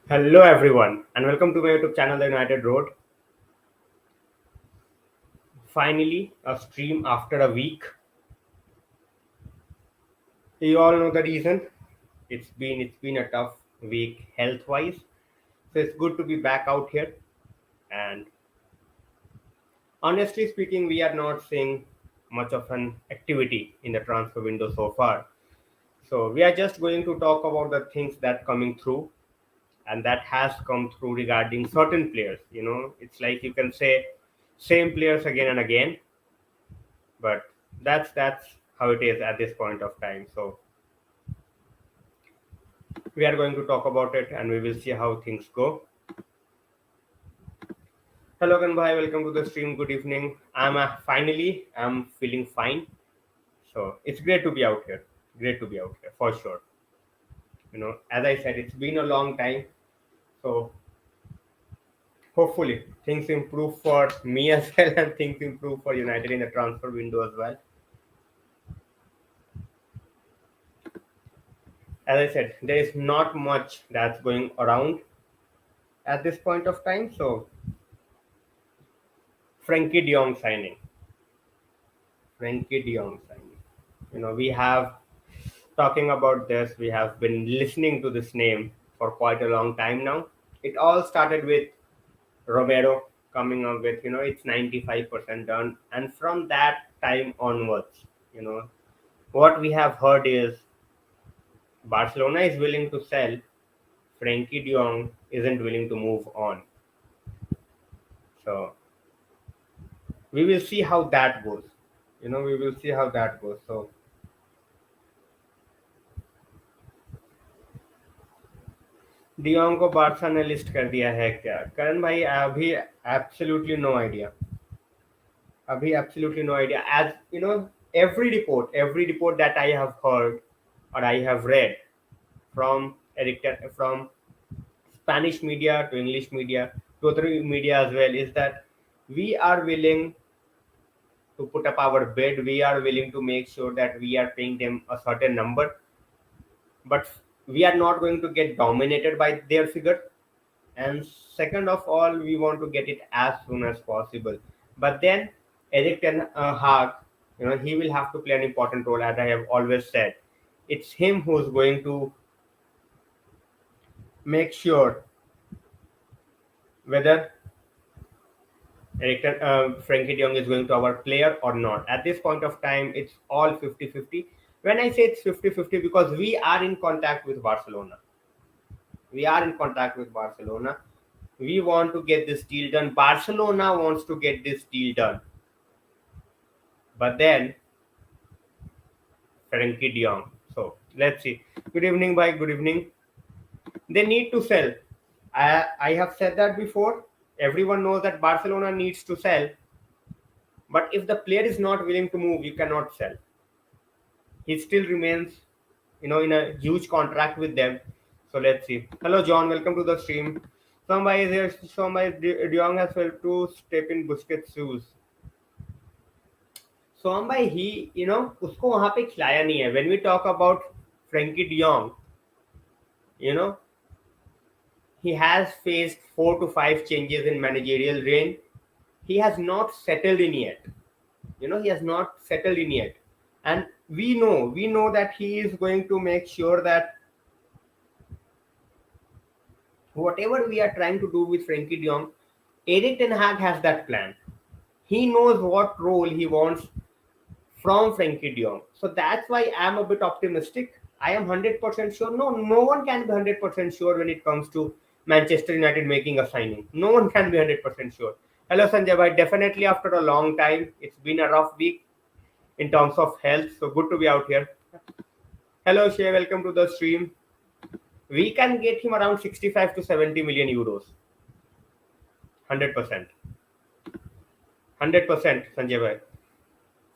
Hello everyone and welcome to my YouTube channel The United Road. Finally a stream after a week. You all know the reason. It's been a tough week health wise. So it's good to be back out here, and honestly speaking we are not seeing much of an activity in the transfer window so far. So we are just going to talk about the things that coming through and that has come through regarding certain players. It's like you can say same players again and again, but that's how it is at this point of time. So we are going to talk about it and we will see how things go. Hello Kanbhai, welcome to the stream. Good evening. I'm feeling fine. So it's great to be out here. Great to be out here for sure. As I said, it's been a long time. So hopefully things improve for me as well and things improve for United in the transfer window as well. As I said, there is not much that's going around at this point of time. So Frenkie de Jong signing. Frenkie de Jong signing. We have talking about this. We have been listening to this name for quite a long time now. It all started with Romero coming up with, it's 95% done. And from that time onwards, what we have heard is Barcelona is willing to sell. Frenkie de Jong isn't willing to move on. So we will see how that goes. We will see how that goes. So de Jong को Barca ने list कर दिया है क्या करण भाई अभी absolutely no idea अभी absolutely no idea as every report that I have heard or I have read from from Spanish media to English media to other media as well is that we are willing to put up our bid. We are willing to make sure that we are paying them a certain number, but we are not going to get dominated by their figure. And second of all, we want to get it as soon as possible. But then Erik Ten Hag, he will have to play an important role, as I have always said. It's him who's going to make sure whether Frenkie de Jong is going to our player or not. At this point of time, it's all 50-50. When I say it's 50-50, because we are in contact with Barcelona. We are in contact with Barcelona. We want to get this deal done. Barcelona wants to get this deal done. But then, Frenkie de Jong. So, let's see. Good evening, bye. Good evening. They need to sell. I have said that before. Everyone knows that Barcelona needs to sell. But if the player is not willing to move, you cannot sell. He still remains, in a huge contract with them. So let's see. Hello, John. Welcome to the stream. Somebody is here. Somebody De Jong has failed to step in Busquets' shoes. सोम भाई ही उसको वहां पे खिलाया नहीं है. When we talk about Frenkie de Jong, you know he has faced 4 to 5 changes in managerial reign. He has not settled in yet. He has not settled in yet, and we know that he is going to make sure that whatever we are trying to do with Frenkie de Jong, Erik Ten Hag has that plan. He knows what role he wants from Frenkie de Jong. So that's why I'm a bit optimistic. I am 100% sure. No one can be 100% sure when it comes to Manchester United making a signing. No one can be 100% sure. Hello Sanjay bhai. Definitely after a long time. It's been a rough week in terms of health. So good to be out here. Hello Shay. Welcome to the stream. We can get him around 65 to 70 million euros. 100%. 100% Sanjay bhai.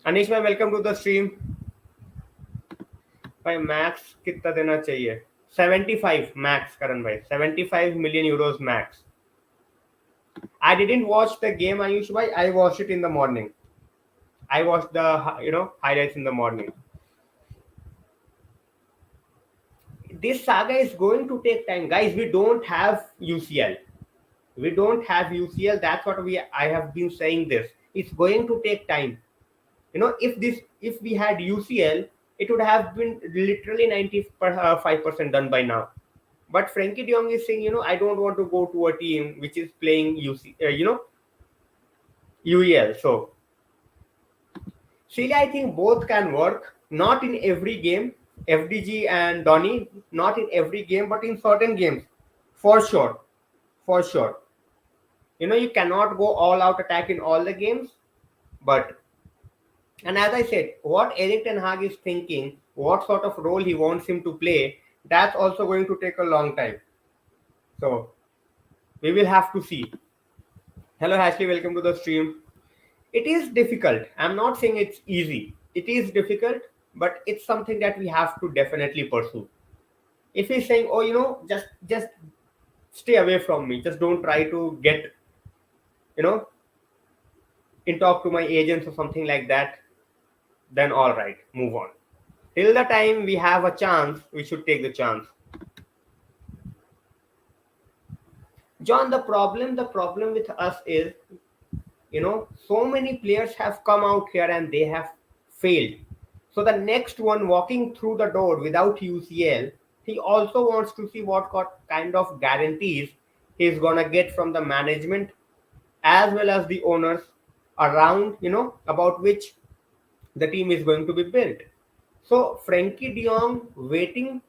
अनिश भाई welcome to the stream. भाई max कितना देना चाहिए? 75 max करण भाई. 75 million euros max. I didn't watch the game, Ayush bhai. I watched it in the morning. I watched the highlights in the morning. this saga is going to take time, guys. We don't have UCL. We don't have UCL. That's what I have been saying this. It's going to take time. If we had UCL, it would have been literally 95% done by now. But Frenkie de Jong is saying, I don't want to go to a team which is playing UEL. So, Celia, I think both can work. Not in every game. FDG and Donny, not in every game, but in certain games, for sure, for sure. You cannot go all out attack in all the games, but and as I said, what Erik Ten Hag is thinking, what sort of role he wants him to play, that's also going to take a long time. So we will have to see. Hello, Ashley. Welcome to the stream. It is difficult. I'm not saying it's easy. It is difficult, but it's something that we have to definitely pursue. If he's saying, "Oh, just stay away from me. Just don't try to get, you know, in talk to my agents or something like that," then all right, move on. Till the time we have a chance, we should take the chance. John, the problem with us is, so many players have come out here and they have failed. So the next one walking through the door without UCL, he also wants to see what kind of guarantees he's gonna get from the management as well as the owners around, about which the team is going to be built. So Frenkie de Jong waiting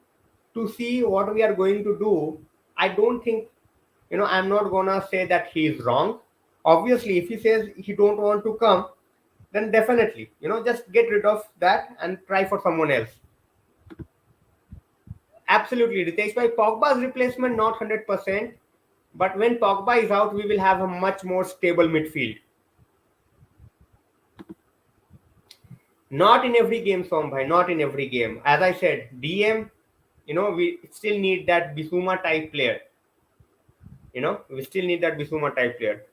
to see what we are going to do. I don't think, I'm not gonna say that he is wrong. Obviously, if he says he don't want to come, then definitely, just get rid of that and try for someone else. Absolutely, Ritesh. By Pogba's replacement, not 100%, but when Pogba is out, we will have a much more stable midfield. Not in every game, Sombhai, not in every game. As I said, DM, we still need that Bissouma type player. We still need that Bissouma type player.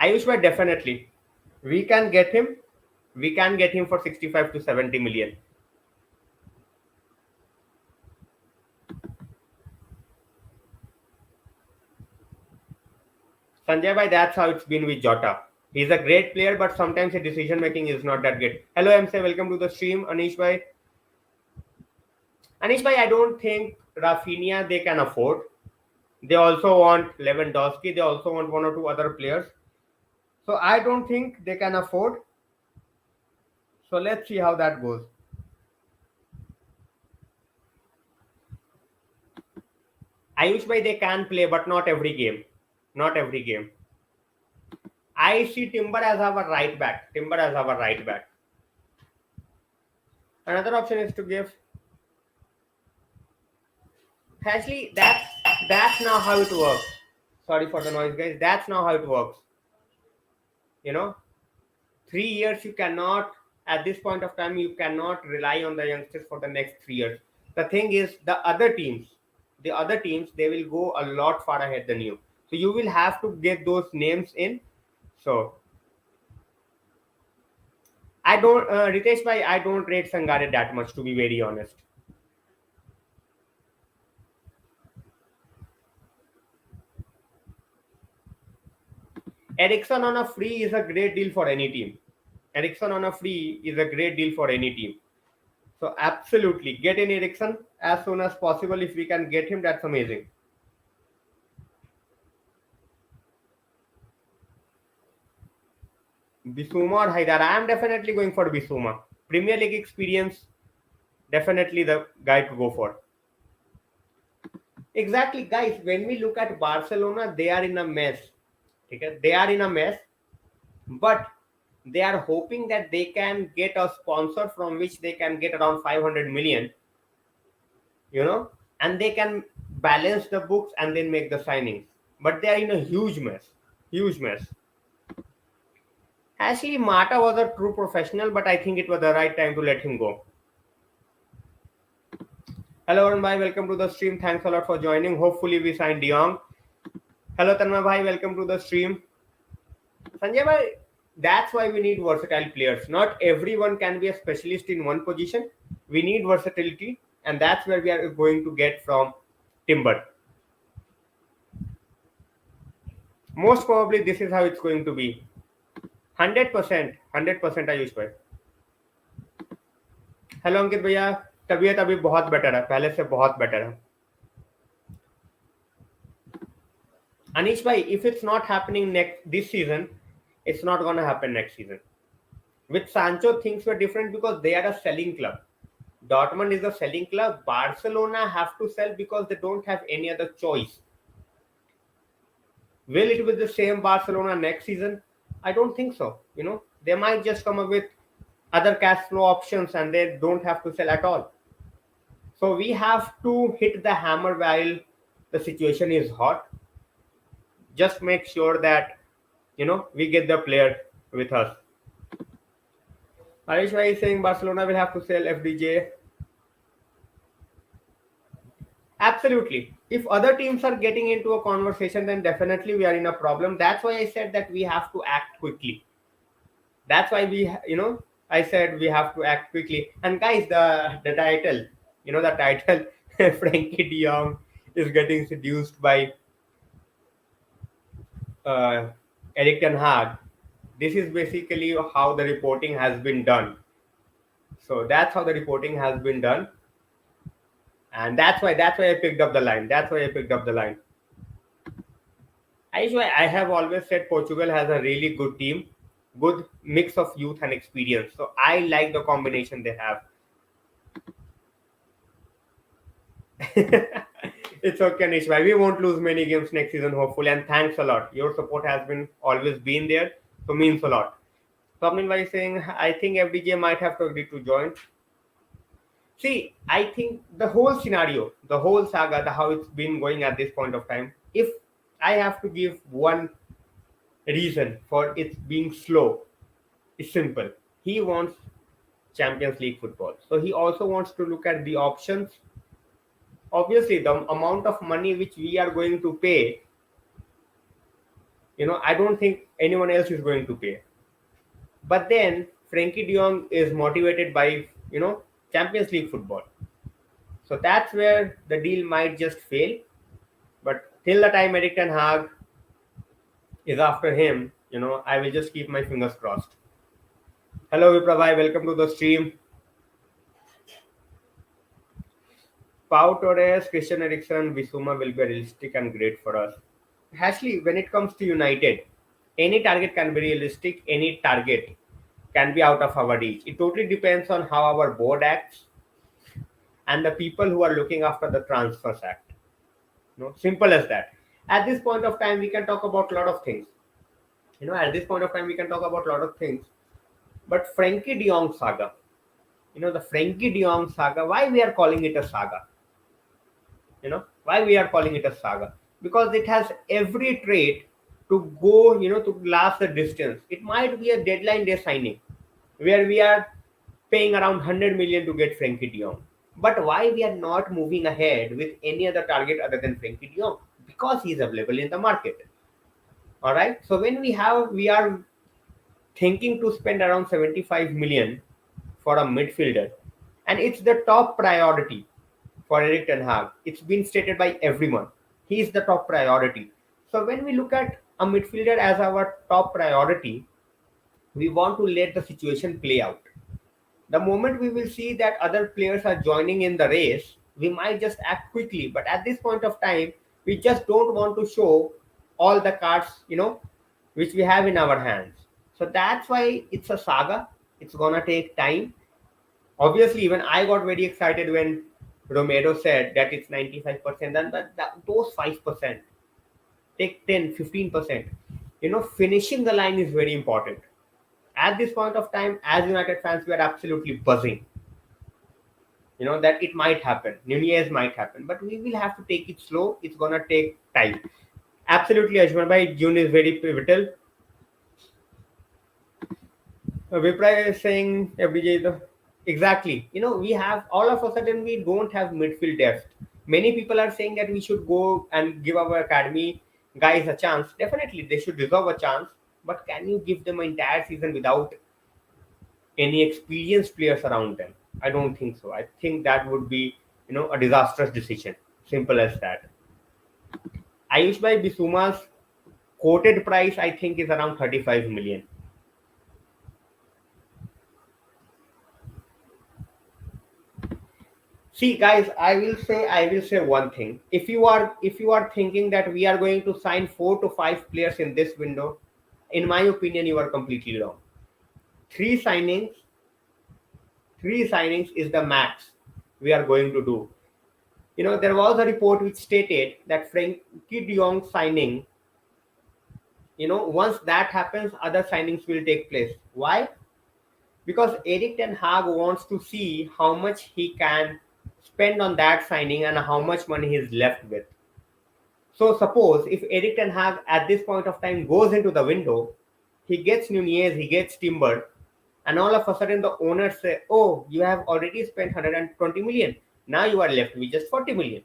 Ayushbhai, definitely. We can get him. We can get him for 65 to 70 million. Sanjay bhai, that's how it's been with Jota. He's a great player, but sometimes his decision making is not that good. Hello, MC. Welcome to the stream, Anish bhai. Anish bhai, I don't think Rafinha they can afford. They also want Lewandowski. They also want one or two other players. So I don't think they can afford. So let's see how that goes. Ayush bhai, they can play, but not every game. Not every game. I see Timber as our right back. Timber as our right back. Another option is to give. Actually, that's now how it works. Sorry for the noise, guys. That's now how it works. 3 years you cannot. At this point of time, you cannot rely on the youngsters for the next 3 years. The thing is, the other teams, they will go a lot far ahead than you. So you will have to get those names in. So I don't, Ritesh bhai, I don't rate Sangare that much, to be very honest. Ericsson on a free is a great deal for any team. Ericsson on a free is a great deal for any team. So absolutely, get in Ericsson as soon as possible. If we can get him, that's amazing. Bissouma or Haidar? I am definitely going for Bissouma. Premier League experience, definitely the guy to go for. Exactly, guys. When we look at Barcelona, they are in a mess. Okay? They are in a mess, but they are hoping that they can get a sponsor from which they can get around 500 million, and they can balance the books and then make the signings. But they are in a huge mess. Huge mess. Actually, Mata was a true professional, but I think it was the right time to let him go. Hello, Arun bhai. Welcome to the stream. Thanks a lot for joining. Hopefully, we sign De Jong. Hello, Tanma bhai. Welcome to the stream. Sanjay bhai, That's why we need versatile players. Not everyone can be a specialist in one position. We need versatility, and that's where we are going to get from Timber. Most probably, this is how it's going to be. 100%, 100% Ayush भाई. Hello अंकित भैया. तबीयत अभी बहुत better है, पहले से बहुत better है. Anish bhai, if it's not happening this season, it's not gonna happen next season. With Sancho, things were different because they are a selling club. Dortmund is a selling club. Barcelona have to sell because they don't have any other choice. Will it be the same Barcelona next season? I don't think so. They might just come up with other cash flow options and they don't have to sell at all. So we have to hit the hammer while the situation is hot. Just make sure that we get the player with us. Harish Bhai is saying Barcelona will have to sell FDJ. Absolutely. If other teams are getting into a conversation, then definitely we are in a problem. That's why I said that we have to act quickly. That's why I said we have to act quickly. And guys, the title, the title, Frenkie de Jong is getting seduced by Erik Ten Hag. This is basically how the reporting has been done. So that's how the reporting has been done. And that's why I picked up the line. I have always said Portugal has a really good team, good mix of youth and experience. So I like the combination they have. It's okay, Nishbhai. We won't lose many games next season, hopefully. And thanks a lot. Your support has always been there, so means a lot. Swapnil Bhai is saying, I think FDJ might have to agree to join. See, I think the whole scenario, the whole saga, how it's been going at this point of time, if I have to give one reason for it being slow, it's simple. He wants Champions League football. So he also wants to look at the options. Obviously, the amount of money which we are going to pay, I don't think anyone else is going to pay. But then Frenkie de Jong is motivated by, Champions League football. So that's where the deal might just fail. But till the time Erik Ten Hag is after him, I will just keep my fingers crossed. Hello Viprabhai, welcome to the stream. Pau Torres, Christian Eriksen, Bissouma will be realistic and great for us. Ashley, when it comes to United, any target can be realistic, any target can be out of our reach. It totally depends on how our board acts and the people who are looking after the transfers act. Simple as that. At this point of time, we can talk about a lot of things. But Frenkie de Jong saga, the Frenkie de Jong saga, why we are calling it a saga? Why we are calling it a saga? Because it has every trait to go, to last the distance. It might be a deadline day signing where we are paying around 100 million to get Frenkie de Jong. But why we are not moving ahead with any other target other than Frenkie de Jong? Because he is available in the market. All right. So when we are thinking to spend around 75 million for a midfielder, and it's the top priority for Erik Ten Hag. It's been stated by everyone. He is the top priority. So when we look at a midfielder as our top priority, we want to let the situation play out. The moment we will see that other players are joining in the race, we might just act quickly. But at this point of time, we just don't want to show all the cards, which we have in our hands. So that's why it's a saga. It's gonna take time. Obviously, even I got very excited when Romero said that it's 95%, and those 5%, take 10, 15%. Finishing the line is very important. At this point of time, as United fans, we are absolutely buzzing. That it might happen. Nunez might happen, but we will have to take it slow. It's gonna take time. Absolutely, Ashman bhai, June is very pivotal. Vipra is saying FDJ. Exactly. We have all of a sudden we don't have midfield depth. Many people are saying that we should go and give our academy guys a chance. Definitely, they should deserve a chance. but can you give them an entire season without any experienced players around them? I don't think so. I think that would be, a disastrous decision. Simple as that. Ayush Bhai Bisuma's quoted price, I think, is around 35 million. See, guys, I will say one thing. If you are thinking that we are going to sign 4 to 5 players in this window, in my opinion, you are completely wrong. Three signings, three signings is the max we are going to do. There was a report which stated that Frenkie de Jong signing, once that happens, other signings will take place. Why? Because Erik Ten Hag wants to see how much he can spend on that signing and how much money he's left with. So suppose if Erik Ten Hag at this point of time goes into the window, he gets Nunez, he gets Timber, and all of a sudden the owners say, "Oh, you have already spent 120 million. Now you are left with just 40 million."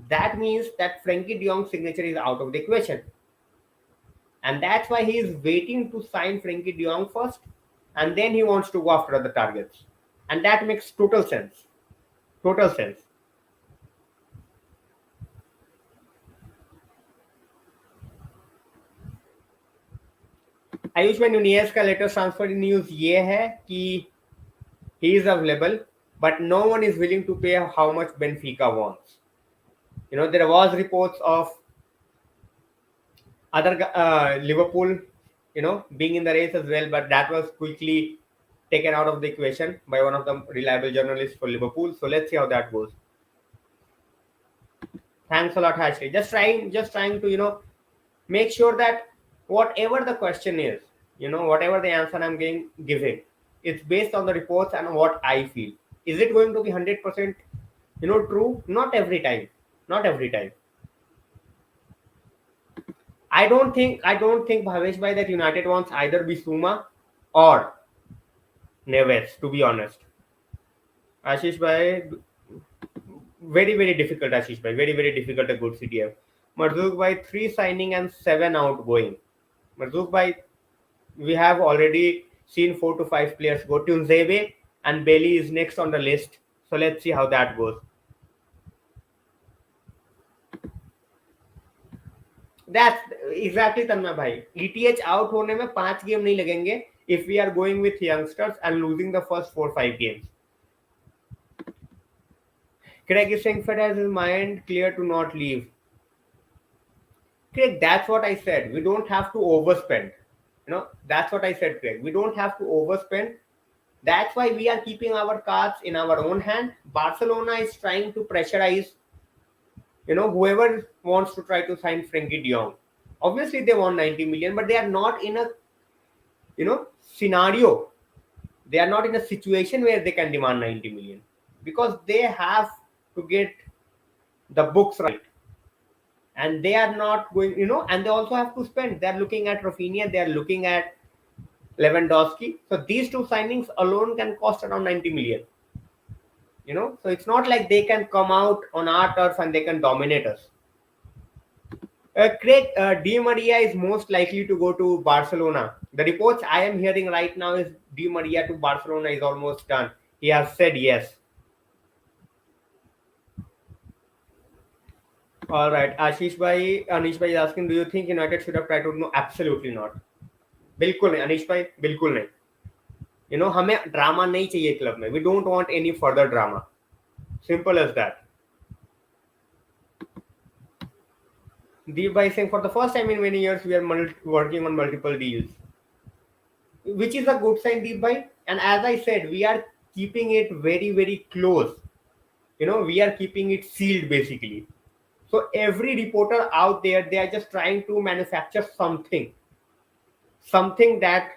That means that Frenkie de Jong's signature is out of the equation, and that's why he is waiting to sign Frenkie de Jong first, and then he wants to go after other targets, and that makes total sense. Total sense. Ayush में न्यूनियस का latest transfer news ये है कि he is available, but no one is willing to pay how much Benfica wants. There was reports of other Liverpool, being in the race as well, but that was quickly taken out of the equation by one of the reliable journalists for Liverpool. So let's see how that goes. Thanks a lot, Ashley. Just trying to make sure that whatever the question is, whatever the answer I'm giving, it's based on the reports and what I feel. Is it going to be 100%, true? Not every time. Not every time. I don't think Bhavesh bhai that United wants either Bisuma or Neves. To be honest, Ashish bhai, very very difficult. Ashish bhai, very very difficult. A good CTF. Marzouk bhai, 3 signing and 7 outgoing. Marzouk bhai, we have already seen 4 to 5 players go. Tunzebe and Bailey is next on the list. So let's see how that goes. That's exactly तन्मय भाई. ETH out होने में 5 game नहीं लगेंगे if we are going with youngsters and losing the first 4 5 games. Craig is saying Fed has his mind clear to not leave. Craig, that's what I said. We don't have to overspend. That's what I said, Craig. We don't have to overspend. That's why we are keeping our cards in our own hand. Barcelona is trying to pressurize, whoever wants to try to sign Frenkie de Jong. Obviously, they want 90 million, but they are not in a, scenario. They are not in a situation where they can demand 90 million because they have to get the books right. And they are not going, and they also have to spend. They are looking at Rafinha, they are looking at Lewandowski. So these 2 signings alone can cost around 90 million. So it's not like they can come out on our turf and they can dominate us. Craig, Di Maria is most likely to go to Barcelona. The reports I am hearing right now is Di Maria to Barcelona is almost done. He has said yes. All right, Anish bhai is asking, do you think United should have tried to? No, absolutely not. बिल्कुल नहीं अनिश भाई, बिल्कुल नहीं. हमें drama नहीं चाहिए club में. We don't want any further drama. Simple as that. Deep by saying for the first time in many years we are working on multiple deals, which is a good sign, Deep by. And as I said, we are keeping it very very close. We are keeping it sealed basically. So every reporter out there, they are just trying to manufacture something that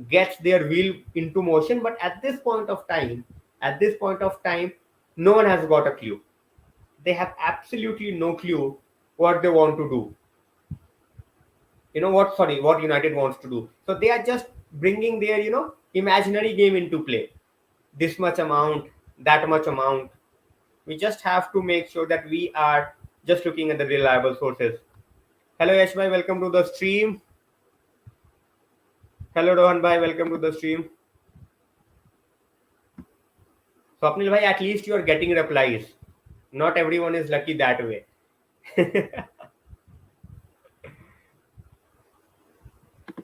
gets their wheel into motion. But at this point of time, no one has got a clue. They have absolutely no clue what they want to do. What United wants to do. So they are just bringing their imaginary game into play. This much amount, that much amount. We just have to make sure that we are just looking at the reliable sources. Hello Yash bhai, welcome to the stream. Hello Rohan bhai, welcome to the stream. Swapnil bhai, at least you are getting replies. Not everyone is lucky that way.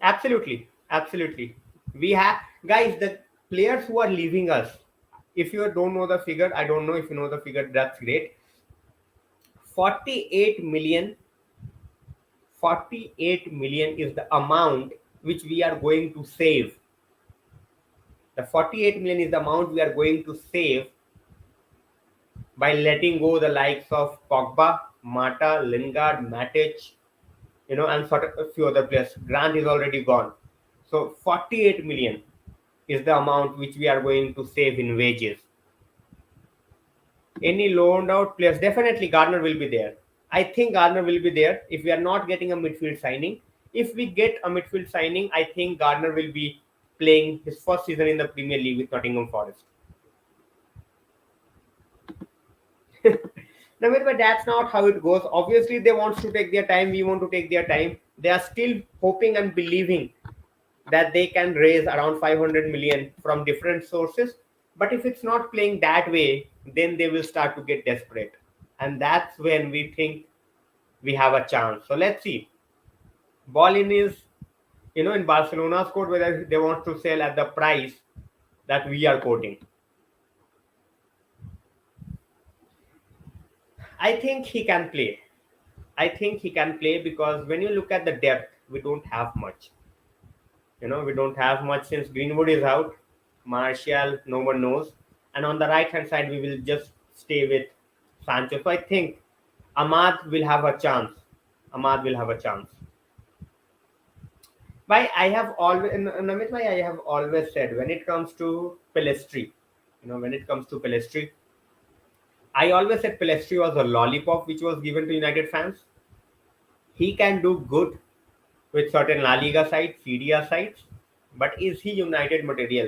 Absolutely, absolutely. We have guys, the players who are leaving us. If you don't know the figure, I don't know if you know the figure. That's great. 48 million. 48 million is the amount which we are going to save. The 48 million is the amount we are going to save by letting go the likes of Pogba, Mata, Lingard, Matic, and sort of a few other players. Grant is already gone. So 48 million is the amount which we are going to save in wages. Any loaned out players, definitely Gardner will be there. I think Gardner will be there if we are not getting a midfield signing. If we get a midfield signing, I think Gardner will be playing his first season in the Premier League with Nottingham Forest. No, but that's not how it goes. Obviously, they want to take their time. We want to take their time. They are still hoping and believing that they can raise around 500 million from different sources. But if it's not playing that way, then they will start to get desperate. And that's when we think we have a chance. So let's see. Ball in is, in Barcelona's court, whether they want to sell at the price that we are quoting. I think he can play. I think he can play because when you look at the depth, we don't have much. We don't have much since Greenwood is out. Martial, no one knows. And on the right hand side, we will just stay with Sancho. So I think Ahmad will have a chance. Ahmad will have a chance. But I have always, Namit bhai, I have always said when it comes to Pelestri, when it comes to Pelestri, I always said Pelestri was a lollipop which was given to United fans. He can do good with certain La Liga sides, Serie A sides, but is he United material?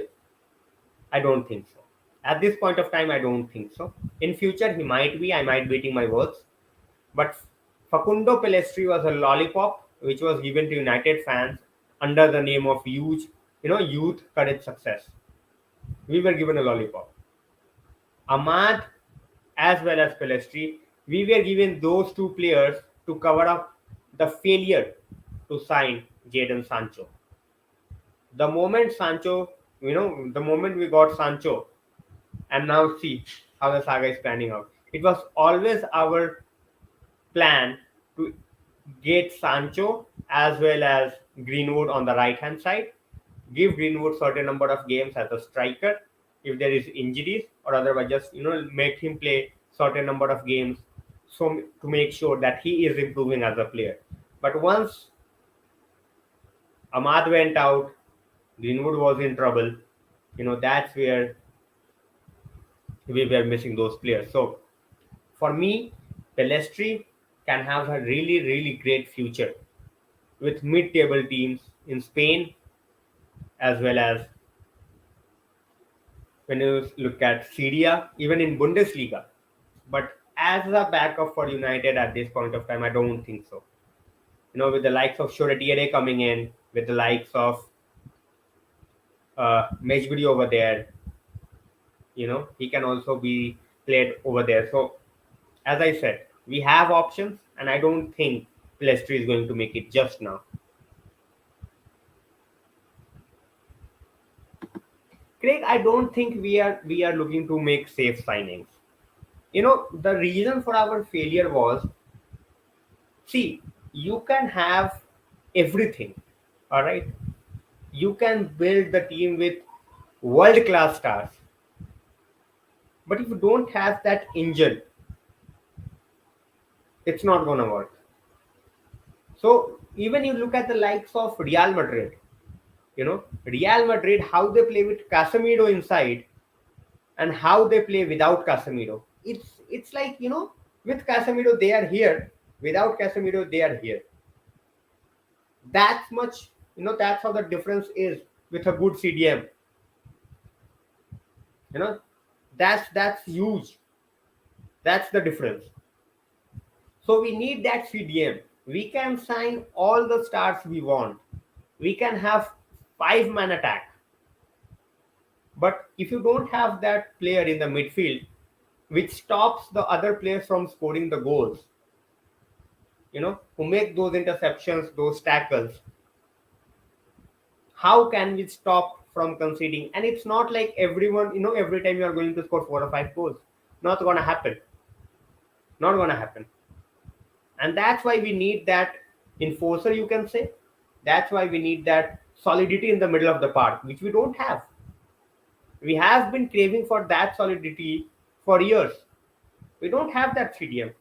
I don't think so. At this point of time, I don't think so. In future, he might be. I might be eating my words. But Facundo Pelestri was a lollipop which was given to United fans under the name of youth courage success. We were given a lollipop. Ahmad as well as Pelestri, we were given those two players to cover up the failure to sign Jadon Sancho. The moment Sancho, the moment we got Sancho, and now see how the saga is panning out. It was always our plan to get Sancho as well as Greenwood on the right hand side, give Greenwood certain number of games as a striker if there is injuries, or otherwise just make him play certain number of games so to make sure that he is improving as a player. But once Ahmad went out, Greenwood was in trouble. That's where we were missing those players. So for me, Pelestri can have a really, really great future with mid-table teams in Spain as well as when you look at Syria, even in Bundesliga. But as a backup for United at this point of time, I don't think so. With the likes of Shoretiere coming in, with the likes of Mejburi over there, he can also be played over there. So as I said, we have options, and I don't think Pelestri is going to make it just now. Craig, I don't think we are looking to make safe signings. The reason for our failure was, see, you can have everything, all right. You can build the team with world class stars, but if you don't have that engine, it's not gonna work. So even you look at the likes of Real Madrid, Real Madrid, how they play with Casemiro inside and how they play without Casemiro. It's like, with Casemiro they are here, without Casemiro they are here. That's much, that's how the difference is with a good CDM. You know, that's huge. That's the difference. So we need that CDM. We can sign all the stars we want. We can have five-man attack. But if you don't have that player in the midfield, which stops the other players from scoring the goals, who make those interceptions, those tackles, how can we stop from conceding? And it's not like everyone, every time you are going to score 4 or 5 goals. Not gonna happen. Not gonna happen. And that's why we need that enforcer, you can say. That's why we need that solidity in the middle of the park, which we don't have. We have been craving for that solidity for years. We don't have that CDM.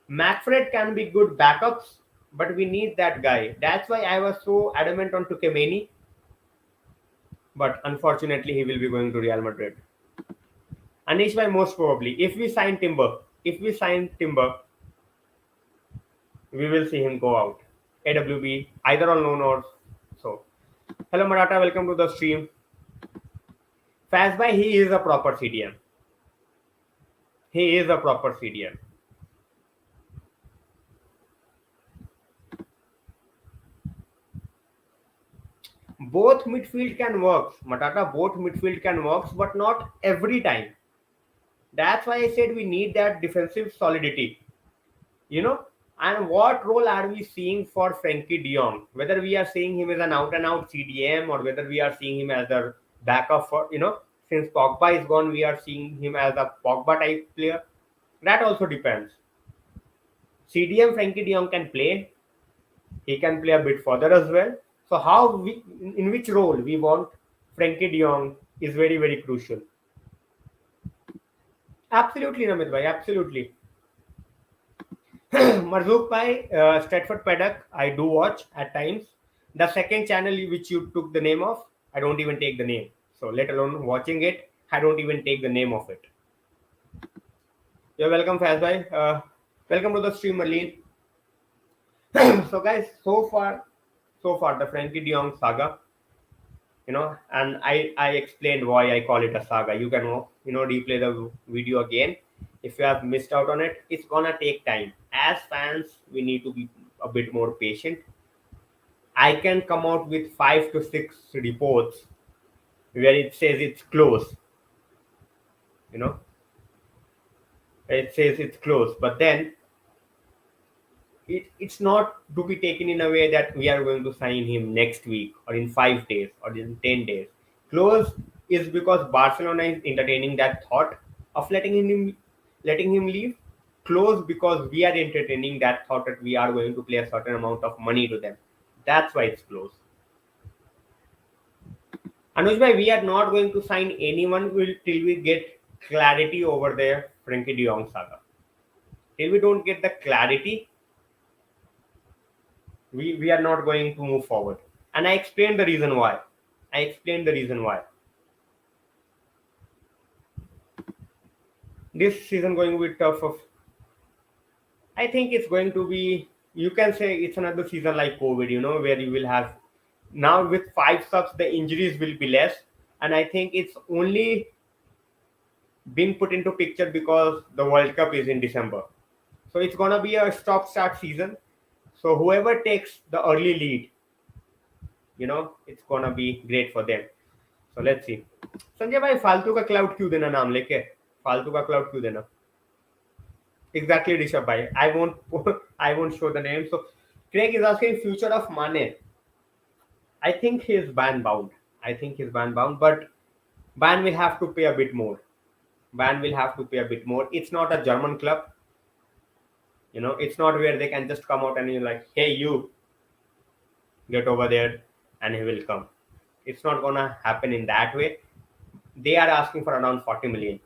McFred can be good backups, but we need that guy. That's why I was so adamant on Tukemeni, but unfortunately he will be going to Real Madrid. Anish by most probably, if we sign Timber, we will see him go out. AWB, either on loan or so. Hello Maratha, welcome to the stream. Fazby, he is a proper CDM. He is a proper CDM. Both midfield can work, Matata. Both midfield can work, but not every time. That's why I said we need that defensive solidity. You know, and what role are we seeing for Frenkie de Jong? Whether we are seeing him as an out and out CDM or whether we are seeing him as a backup for, since Pogba is gone, we are seeing him as a Pogba type player. That also depends. CDM Frenkie de Jong can play. He can play a bit further as well. So in which role we want Frenkie de Jong is very, very crucial. Absolutely, Namit bhai, absolutely. Marzouk bhai, Stratford Paddock, I do watch at times. The second channel which you took the name of, I don't even take the name. So let alone watching it, I don't even take the name of it. You're welcome, Faz bhai. Welcome to the stream, Marlene. So guys, so far the Frenkie de Jong saga, and I explained why I call it a saga. You can replay the video again if you have missed out on it. It's gonna take time. As fans, we need to be a bit more patient. I can come out with 5 to 6 reports where it says it's close. It says it's close, but then it's not to be taken in a way that we are going to sign him next week or in 5 days or in 10 days. Close is because Barcelona is entertaining that thought of letting him leave. Close because we are entertaining that thought that we are going to play a certain amount of money to them. That's why it's close. Anuj bhai, we are not going to sign anyone till we get clarity over their Frenkie de Jong saga. Till we don't get the clarity, we are not going to move forward. And I explained the reason why. This season going to be tough. I think it's going to be, you can say it's another season like COVID, where you will have, now with 5 subs, the injuries will be less. And I think it's only been put into picture because the World Cup is in December. So it's going to be a stop-start season. So whoever takes the early lead, it's going to be great for them. So let's see. Sanjay भाई फालतू का cloud क्यों देना नाम लेके फालतू का cloud क्यों देना Exactly, Rishabh bhai. I won't show the name. So Craig is asking future of Mane. I think he is ban bound. But Ban will have to pay a bit more. It's not a German club. It's not where they can just come out and you're like, hey, you get over there and he will come. It's not gonna happen in that way. They are asking for around 40 million.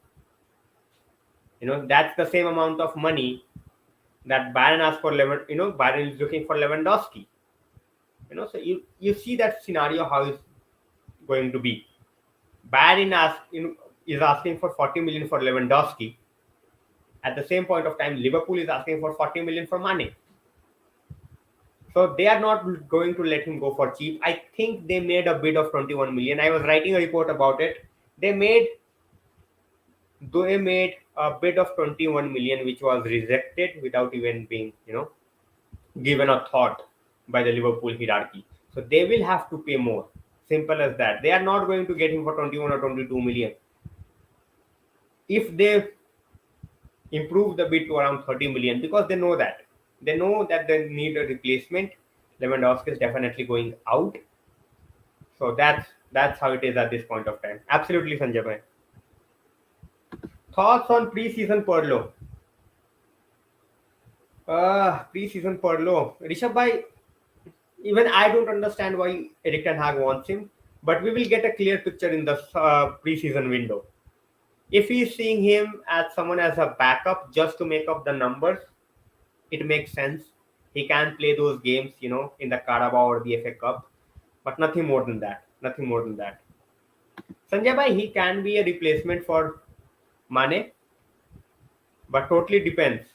That's the same amount of money that Bayern asked for. Bayern is looking for Lewandowski. So you see that scenario how it's going to be. Bayern is asking for 40 million for Lewandowski. At the same point of time, Liverpool is asking for 40 million for Mane. So they are not going to let him go for cheap. I think they made a bid of 21 million. I was writing a report about it. They made a bid of 21 million, which was rejected without even being, given a thought by the Liverpool hierarchy. So they will have to pay more. Simple as that. They are not going to get him for 21 or 22 million. If they improve the bid to around 30 million, because they know that they need a replacement. Lewandowski is definitely going out. So that's how it is at this point of time. Absolutely, Sanjay bhai. Thoughts on pre-season Perlo? Pre-season Perlo. Rishabh bhai, even I don't understand why Erik Ten Hag wants him, but we will get a clear picture in the pre-season window. If he's seeing him as someone as a backup just to make up the numbers, it makes sense. He can play those games, in the Carabao or the FA Cup, but nothing more than that. Nothing more than that. Sanjay bhai, he can be a replacement for Mane, but totally depends.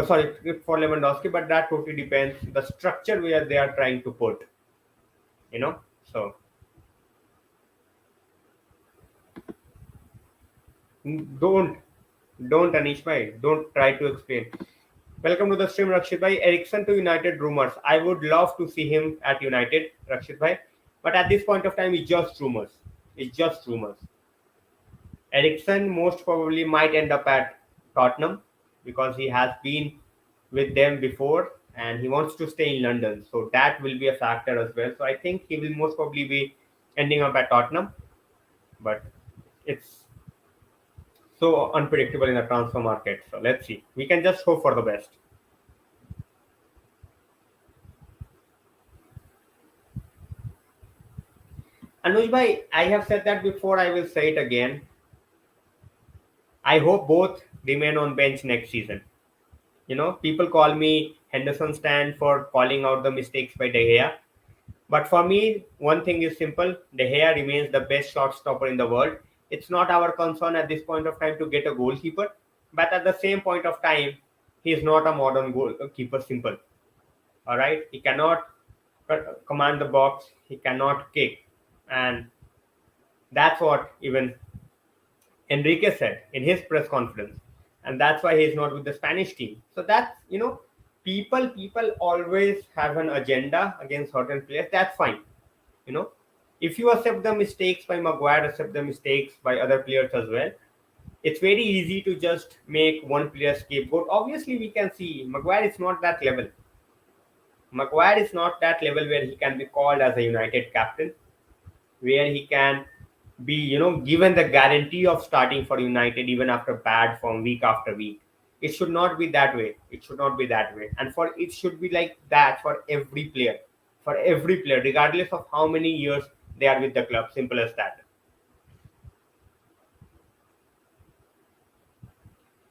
Sorry, for Lewandowski, but that totally depends the structure where they are trying to put. You know, so don't don't Anish bhai, don't try to explain. Welcome to the stream, Rakshit bhai. Ericsson to United rumors. I would love to see him at United, Rakshit bhai, but at this point of time, it's just rumors. It's just rumors. Ericsson most probably might end up at Tottenham because he has been with them before and he wants to stay in London. So that will be a factor as well. So I think he will most probably be ending up at Tottenham, but it's so unpredictable in the transfer market. So let's see. We can just hope for the best. Anuj bhai, I have said that before. I will say it again. I hope both remain on bench next season. People call me Henderson Stan for calling out the mistakes by De Gea. But for me, one thing is simple. De Gea remains the best shot stopper in the world. It's not our concern at this point of time to get a goalkeeper. But at the same point of time, he is not a modern goalkeeper, simple. All right? He cannot command the box. He cannot kick. And that's what even Enrique said in his press conference, and that's why he's not with the Spanish team. So that's people always have an agenda against certain players. That's fine. You know, if you accept the mistakes by Maguire, accept the mistakes by other players as well. It's very easy to just make one player scapegoat. Obviously, we can see Maguire is not that level. Maguire is not that level where he can be called as a United captain, where he can be given the guarantee of starting for United even after bad form week after week. It should not be that way. It should not be that way. And for it should be like that for every player. For every player, regardless of how many years they are with the club. Simple as that.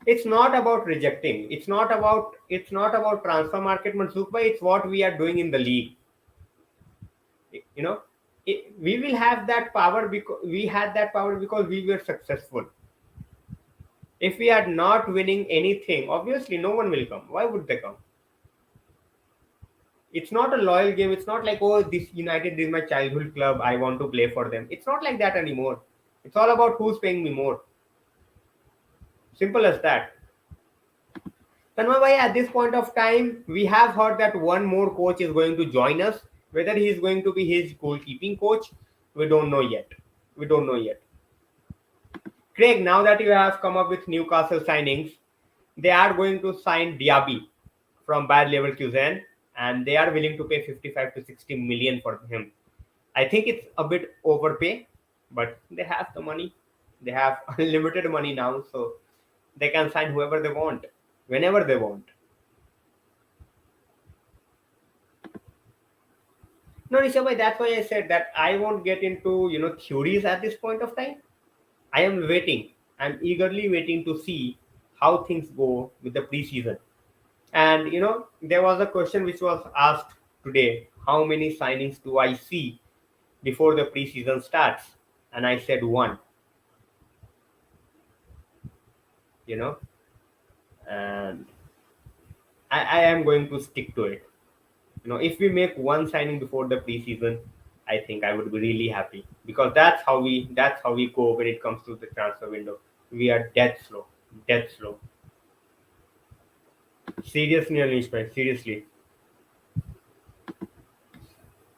It's not about rejecting. It's not about transfer market, Mansukh. It's what we are doing in the league. You know, we will have that power because we had that power because we were successful. If we are not winning anything, obviously no one will come. Why would they come? It's not a loyal game. It's not like, oh, this United is my childhood club. I want to play for them. It's not like that anymore. It's all about who's paying me more. Simple as that. Tanmay bhai, at this point of time, we have heard that one more coach is going to join us. Whether he is going to be his goalkeeping coach, we don't know yet. We don't know yet. Craig, now that you have come up with Newcastle signings, they are going to sign Diaby from Bayer Leverkusen, and they are willing to pay 55 to 60 million for him. I think it's a bit overpay, but they have the money. They have unlimited money now, so they can sign whoever they want, whenever they want. No, Rishabh, that's why I said that I won't get into theories at this point of time. I am waiting. I'm eagerly waiting to see how things go with the preseason. And there was a question which was asked today: how many signings do I see before the preseason starts? And I said one. You know, and I am going to stick to it. If we make one signing before the preseason, I think I would be really happy because that's how we go when it comes to the transfer window. We are dead slow, dead slow. Seriously, Anish bhai, seriously.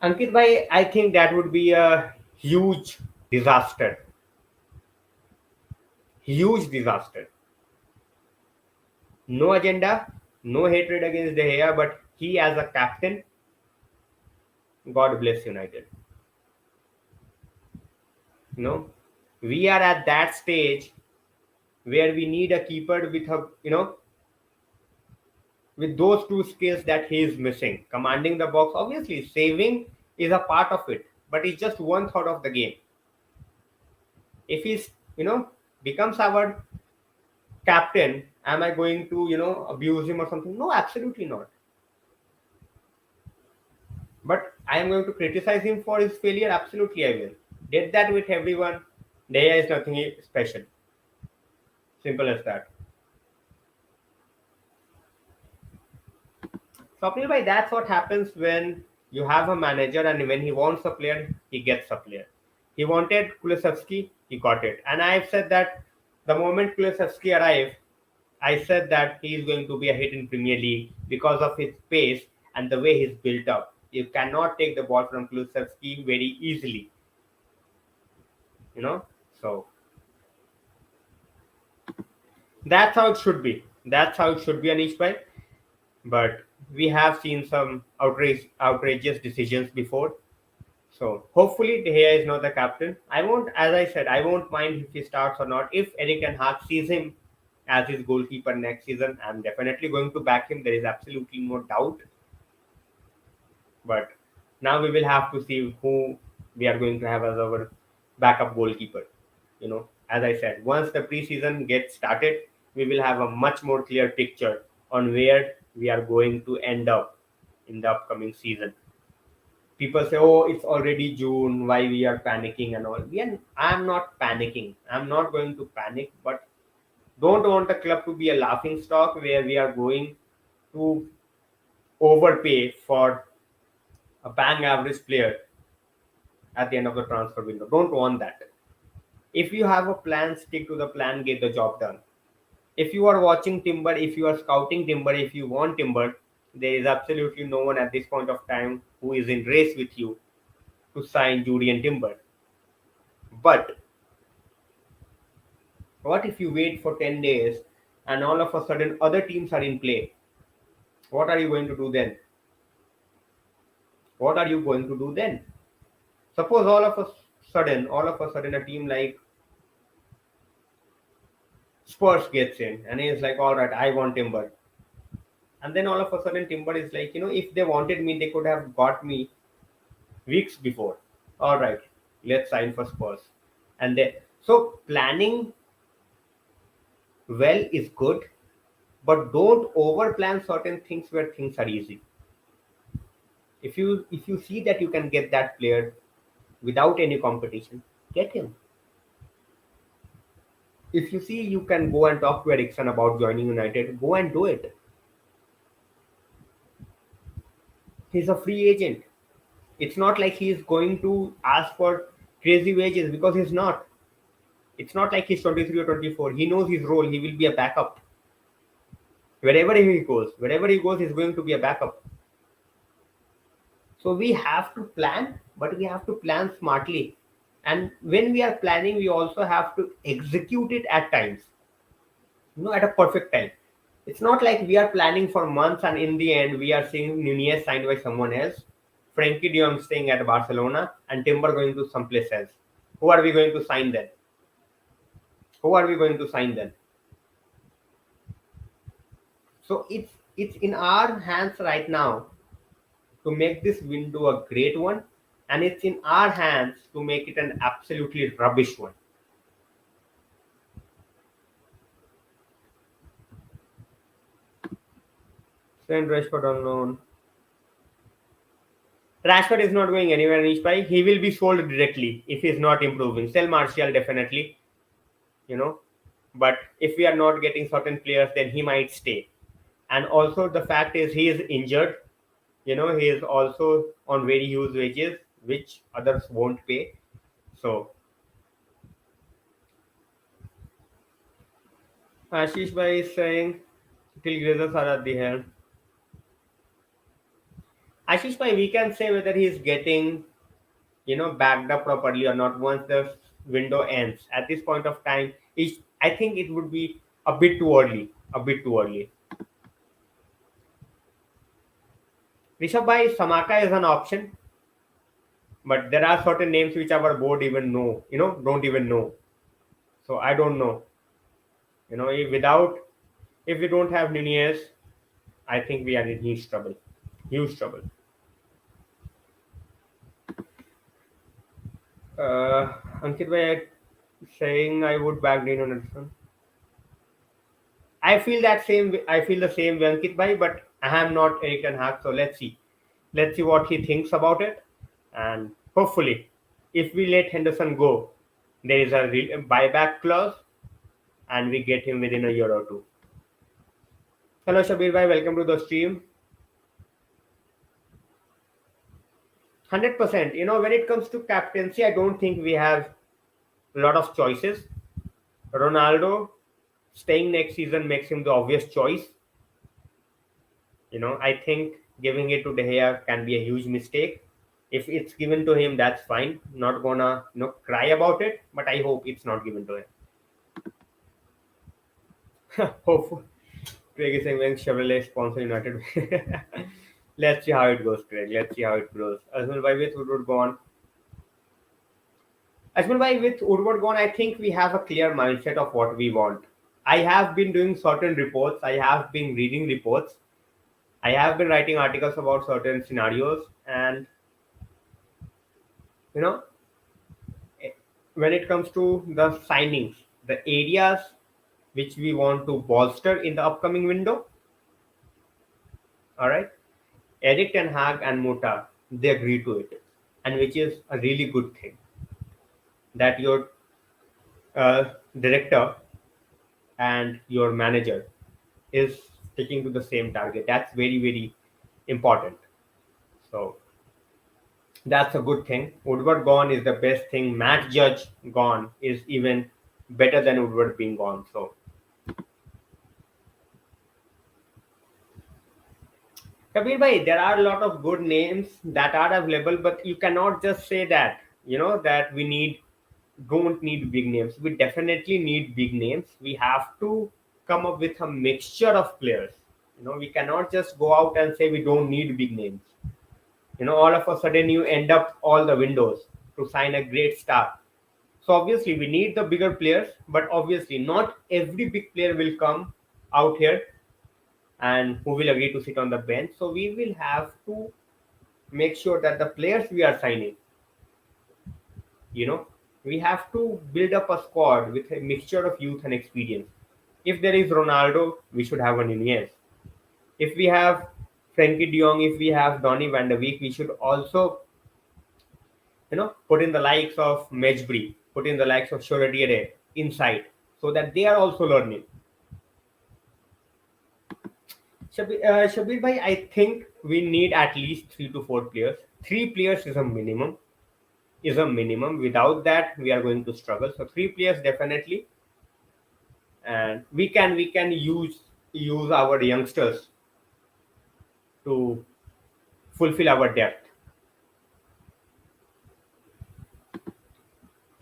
Ankit bhai, I think that would be a huge disaster. Huge disaster. No agenda, no hatred against De Gea, but he as a captain, God bless United. You know, we are at that stage where we need a keeper with a, with those two skills that he is missing. Commanding the box, obviously, saving is a part of it, but it's just one third of the game. If he's, becomes our captain, am I going to, abuse him or something? No, absolutely not. But I am going to criticize him for his failure. Absolutely, I will. Did that with everyone. There is nothing special. Simple as that. Swapnil bhai, that's what happens when you have a manager and when he wants a player, he gets a player. He wanted Kulusevski, he got it. And I've said that the moment Kulusevski arrived, I said that he is going to be a hit in Premier League because of his pace and the way he's built up. You cannot take the ball from Kulusevski very easily, you know. So that's how it should be. That's how it should be, Anish bhai. But we have seen some outrageous decisions before. So hopefully De Gea is not the captain. I won't, as I said, I won't mind if he starts or not. If Erik Ten Hag sees him as his goalkeeper next season, I'm definitely going to back him. There is absolutely no doubt. But now we will have to see who we are going to have as our backup goalkeeper. As I said, once the preseason gets started, we will have a much more clear picture on where we are going to end up in the upcoming season. People say, "Oh, it's already June. Why we are panicking and all?" I'm not panicking. I'm not going to panic, but don't want the club to be a laughing stock where we are going to overpay for a bang average player at the end of the transfer window. Don't want that. If you have a plan, stick to the plan, get the job done. If you are watching Timber, if you are scouting Timber, if you want Timber, there is absolutely no one at this point of time who is in race with you to sign Julian Timber. But what if you wait for 10 days and all of a sudden other teams are in play? What are you going to do then? What are you going to do then? Suppose all of a sudden a team like Spurs gets in and he's like, all right, I want Timber. And then all of a sudden Timber is like, if they wanted me, they could have got me weeks before. All right, let's sign for Spurs. And then, so planning well is good, but don't over plan certain things where things are easy. If you see that you can get that player without any competition, get him. If you see you can go and talk to Ericsson about joining United, go and do it. He's a free agent. It's not like he's going to ask for crazy wages because he's not. It's not like he's 23 or 24. He knows his role. He will be a backup. Wherever he goes, he's going to be a backup. So we have to plan, but we have to plan smartly. And when we are planning, we also have to execute it at times, at a perfect time. It's not like we are planning for months and in the end we are seeing Nunez signed by someone else, Frenkie de Jong staying at Barcelona, and Timber going to someplace else. Who are we going to sign then? Who are we going to sign then? So it's in our hands right now to make this window a great one, and it's in our hands to make it an absolutely rubbish one. Send Rashford on loan. Rashford is not going anywhere in East. He will be sold directly if he's not improving. Sell Martial definitely, you know. But if we are not getting certain players, then he might stay. And also the fact is he is injured. He is also on very huge wages, which others won't pay. So Ashish Bhai is saying till Glazers are at the helm. Ashish bhai, we can say whether he's getting, backed up properly or not once the window ends. At this point of time, I think it would be a bit too early. A bit too early. Rishabh bhai, Samaka is an option, but there are certain names which our board even know, don't even know. So I don't know. If we don't have Nunez, I think we are in huge trouble. Huge trouble. Ankit bhai saying I would back Dino Nelson. I feel that same. I feel the same way, Ankit bhai, but I am not Erik Ten Hag, so let's see. Let's see what he thinks about it, and hopefully, if we let Henderson go, there is a buyback clause, and we get him within a year or two. Hello, Shabir bhai, welcome to the stream. 100%. When it comes to captaincy, I don't think we have a lot of choices. Ronaldo staying next season makes him the obvious choice. I think giving it to De Gea can be a huge mistake. If it's given to him, that's fine. Not gonna cry about it, but I hope it's not given to him. Hope Craig is saying when Chevrolet sponsor United. Let's see how it goes, Craig. Let's see how it goes. Asmal bhai with Woodward gone. Asmal bhai with Woodward gone, I think we have a clear mindset of what we want. I have been doing certain reports. I have been reading reports. I have been writing articles about certain scenarios, and you know, eh, when it comes to the signings, the areas which we want to bolster in the upcoming window, all right, Erik Ten Hag and Mota, they agree to it, and which is a really good thing that your director and your manager is sticking to the same target. That's very, very important. So that's a good thing. Woodward gone is the best thing. Matt Judge gone is even better than Woodward being gone. So, Kabir bhai, there are a lot of good names that are available, but you cannot just say that, that we don't need big names. We definitely need big names. We have to come up with a mixture of players. We cannot just go out and say we don't need big names. All of a sudden you end up all the windows to sign a great star. So obviously we need the bigger players, but obviously not every big player will come out here and who will agree to sit on the bench. So we will have to make sure that the players we are signing, you know, we have to build up a squad with a mixture of youth and experience. If there is Ronaldo, we should have an Iniesta. If we have Frenkie de Jong, if we have Donny van der Beek, we should also, put in the likes of Mejbri, put in the likes of Shoradiere inside, so that they are also learning. Shabir bhai, I think we need at least 3 to 4 players. 3 players is a minimum. Is a minimum. Without that, we are going to struggle. So 3 players definitely, and we can use our youngsters to fulfill our depth.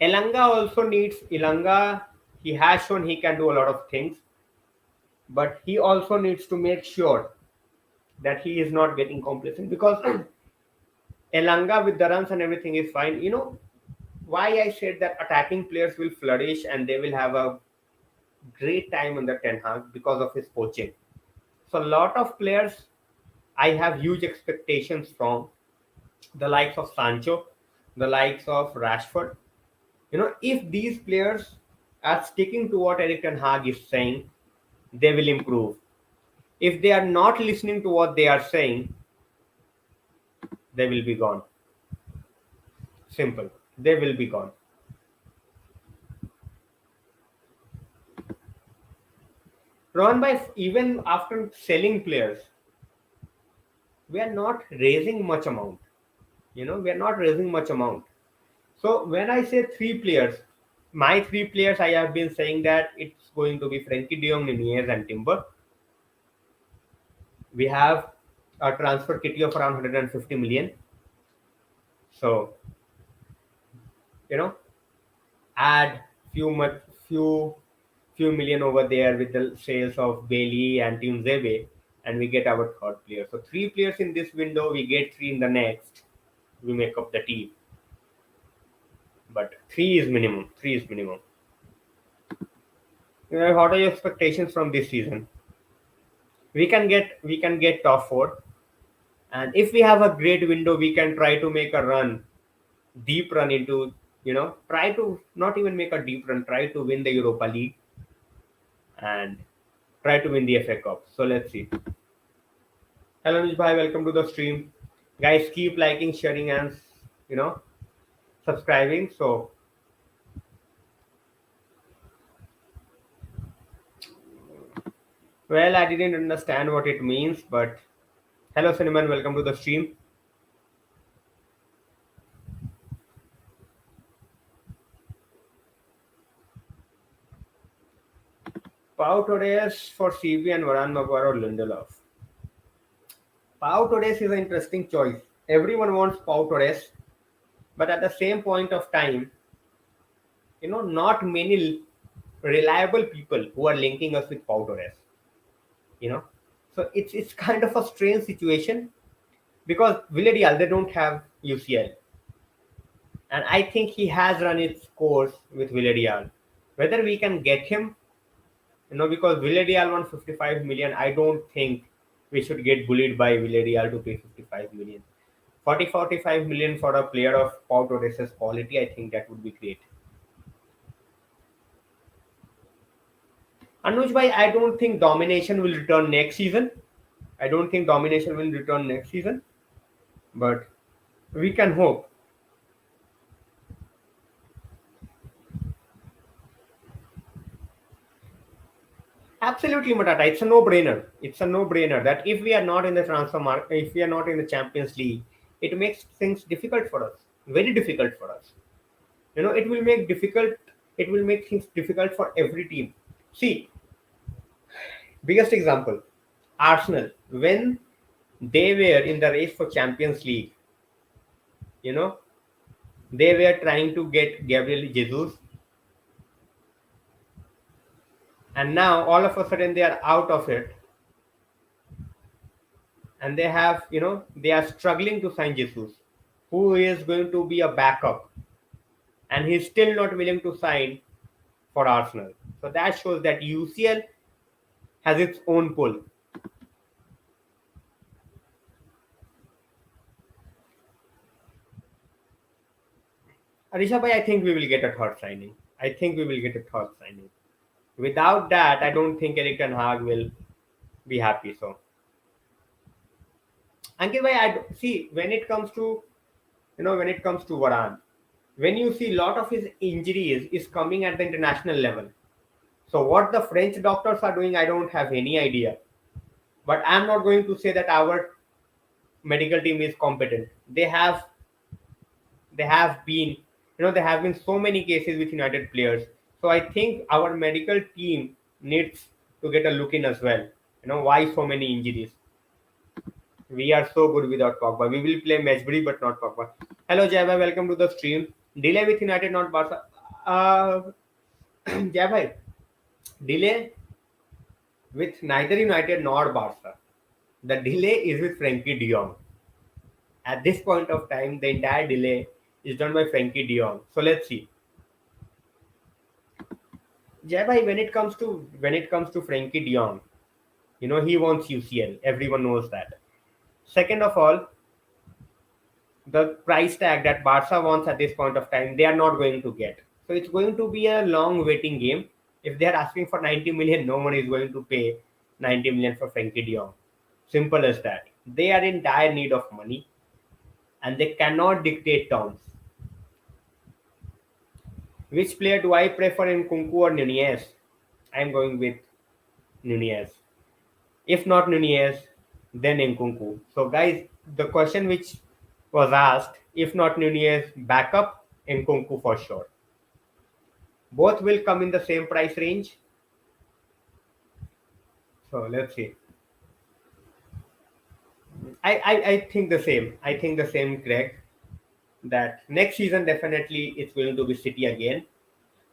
Elanga. He has shown he can do a lot of things, but he also needs to make sure that he is not getting complacent because Elanga with the runs and everything is fine. Why I said that attacking players will flourish and they will have a great time under Ten Hag because of his coaching. So a lot of players I have huge expectations from the likes of Sancho, the likes of Rashford. If these players are sticking to what Erik Ten Hag is saying, they will improve. If they are not listening to what they are saying, they will be gone. Simple. They will be gone. Rohan by even after selling players, we are not raising much amount. We are not raising much amount. So when I say 3 players, my 3 players, I have been saying that it's going to be Frenkie de Jong, Nunez, and Timber. We have a transfer kitty of around 150 million. So, you know, add few much few million over there with the sales of Bailey and Tunzebe, and we get our third player. So three players in this window, we get three in the next. We make up the team, but three is minimum. Three is minimum. What are your expectations from this season? We can get top four, and if we have a great window, we can try to make a run, deep run into, try to not even make a deep run, try to win the Europa League and try to win the FA Cup. So let's see. Hello, Anuj bhai, welcome to the stream. Guys, keep liking, sharing, and you know, subscribing. So, well, I didn't understand what it means, but hello, Cinnamon, welcome to the stream. Pau Torres for CB and Varane Maguire or Lindelof. Pau Torres is an interesting choice. Everyone wants Pau Torres, but at the same point of time, not many reliable people who are linking us with Pau Torres. You know, so it's kind of a strange situation because Villarreal they don't have UCL, and I think he has run its course with Villarreal. Whether we can get him, because Villarreal won 55 million, I don't think we should get bullied by Villarreal to pay 55 million. 45 million for a player of Pau Torres' quality, I think that would be great. Anuj bhai, I don't think domination will return next season. I don't think domination will return next season, but we can hope. Absolutely, Matata. It's a no-brainer. It's a no-brainer that if we are not in the transfer market, if we are not in the Champions League, it makes things difficult for us. Very difficult for us. It will make difficult. It will make things difficult for every team. See, biggest example, Arsenal. When they were in the race for Champions League, you know, they were trying to get Gabriel Jesus, and now all of a sudden they are out of it, and they are struggling to sign Jesus, who is going to be a backup, and he's still not willing to sign for Arsenal. So that shows that UCL has its own pull. Arisha bhai, I think we will get a third signing. I think we will get a third signing. Without that, I don't think Erik Ten Hag will be happy. So, Ankit bhai, see when it comes to Varane, when you see a lot of his injuries is coming at the international level. So what the French doctors are doing, I don't have any idea. But I'm not going to say that our medical team is competent. There have been so many cases with United players. So I think our medical team needs to get a look in as well. Why so many injuries? We are so good without Pogba. We will play Matchbury but not Pogba. Hello Jai bhai, welcome to the stream. Delay with United, not Barca. Jai bhai, delay with neither United nor Barca. The delay is with Frenkie de Jong. At this point of time, the entire delay is done by Frenkie de Jong. So let's see. Jai bhai, when it comes to Frenkie de Jong, he wants UCL. Everyone knows that. Second of all, the price tag that Barca wants at this point of time, they are not going to get. So it's going to be a long waiting game. If they are asking for 90 million, no one is going to pay 90 million for Frenkie de Jong. Simple as that. They are in dire need of money and they cannot dictate terms. Which player do I prefer in Kunku or Nunez? I'm going with Nunez. If not Nunez, then Nkunku. So, guys, the question which was asked, if not Nunez, backup Nkunku for sure. Both will come in the same price range. So, let's see. I think the same. I think the same, Greg. That next season definitely it's going to be City again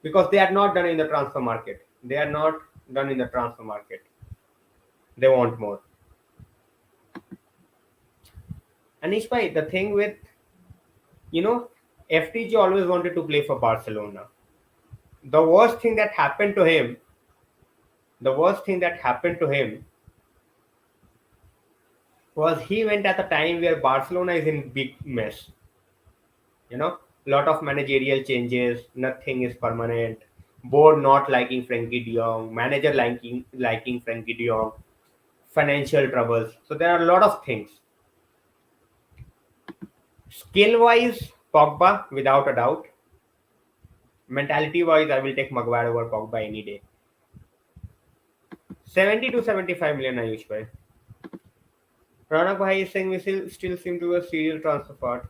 because they are not done in the transfer market. They are not done in the transfer market. They want more. Anish bhai, the thing with you know, FTG always wanted to play for Barcelona. The worst thing that happened to him, the worst thing that happened to him was he went at a time where Barcelona is in big mess. Lot of managerial changes, nothing is permanent. Board not liking Frenkie de Jong, manager liking Frenkie de Jong, financial troubles. So there are a lot of things. Skill wise, Pogba without a doubt. Mentality wise, I will take Maguire over Pogba any day. 70 to 75 million Ayush bhai. Ronak bhai is saying we still seem to a serial transfer part.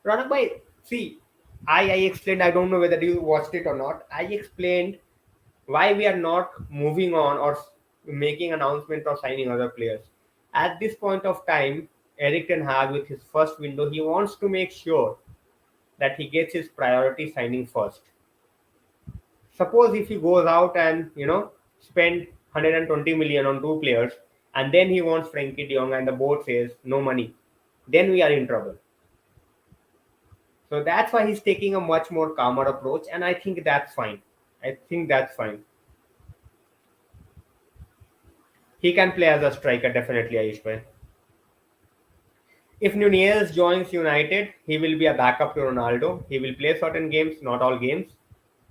Ronak bhai, see, I explained. I don't know whether you watched it or not. I explained why we are not moving on or making announcement or signing other players. At this point of time, Erik Ten Hag with his first window, he wants to make sure that he gets his priority signing first. Suppose if he goes out and spend 120 million on two players, and then he wants Frenkie de Jong, and the board says no money, then we are in trouble. So that's why he's taking a much more calmer approach, and I think that's fine. I think that's fine. He can play as a striker definitely, Ayush bhai. If Nunez joins United, he will be a backup to Ronaldo. He will play certain games, not all games.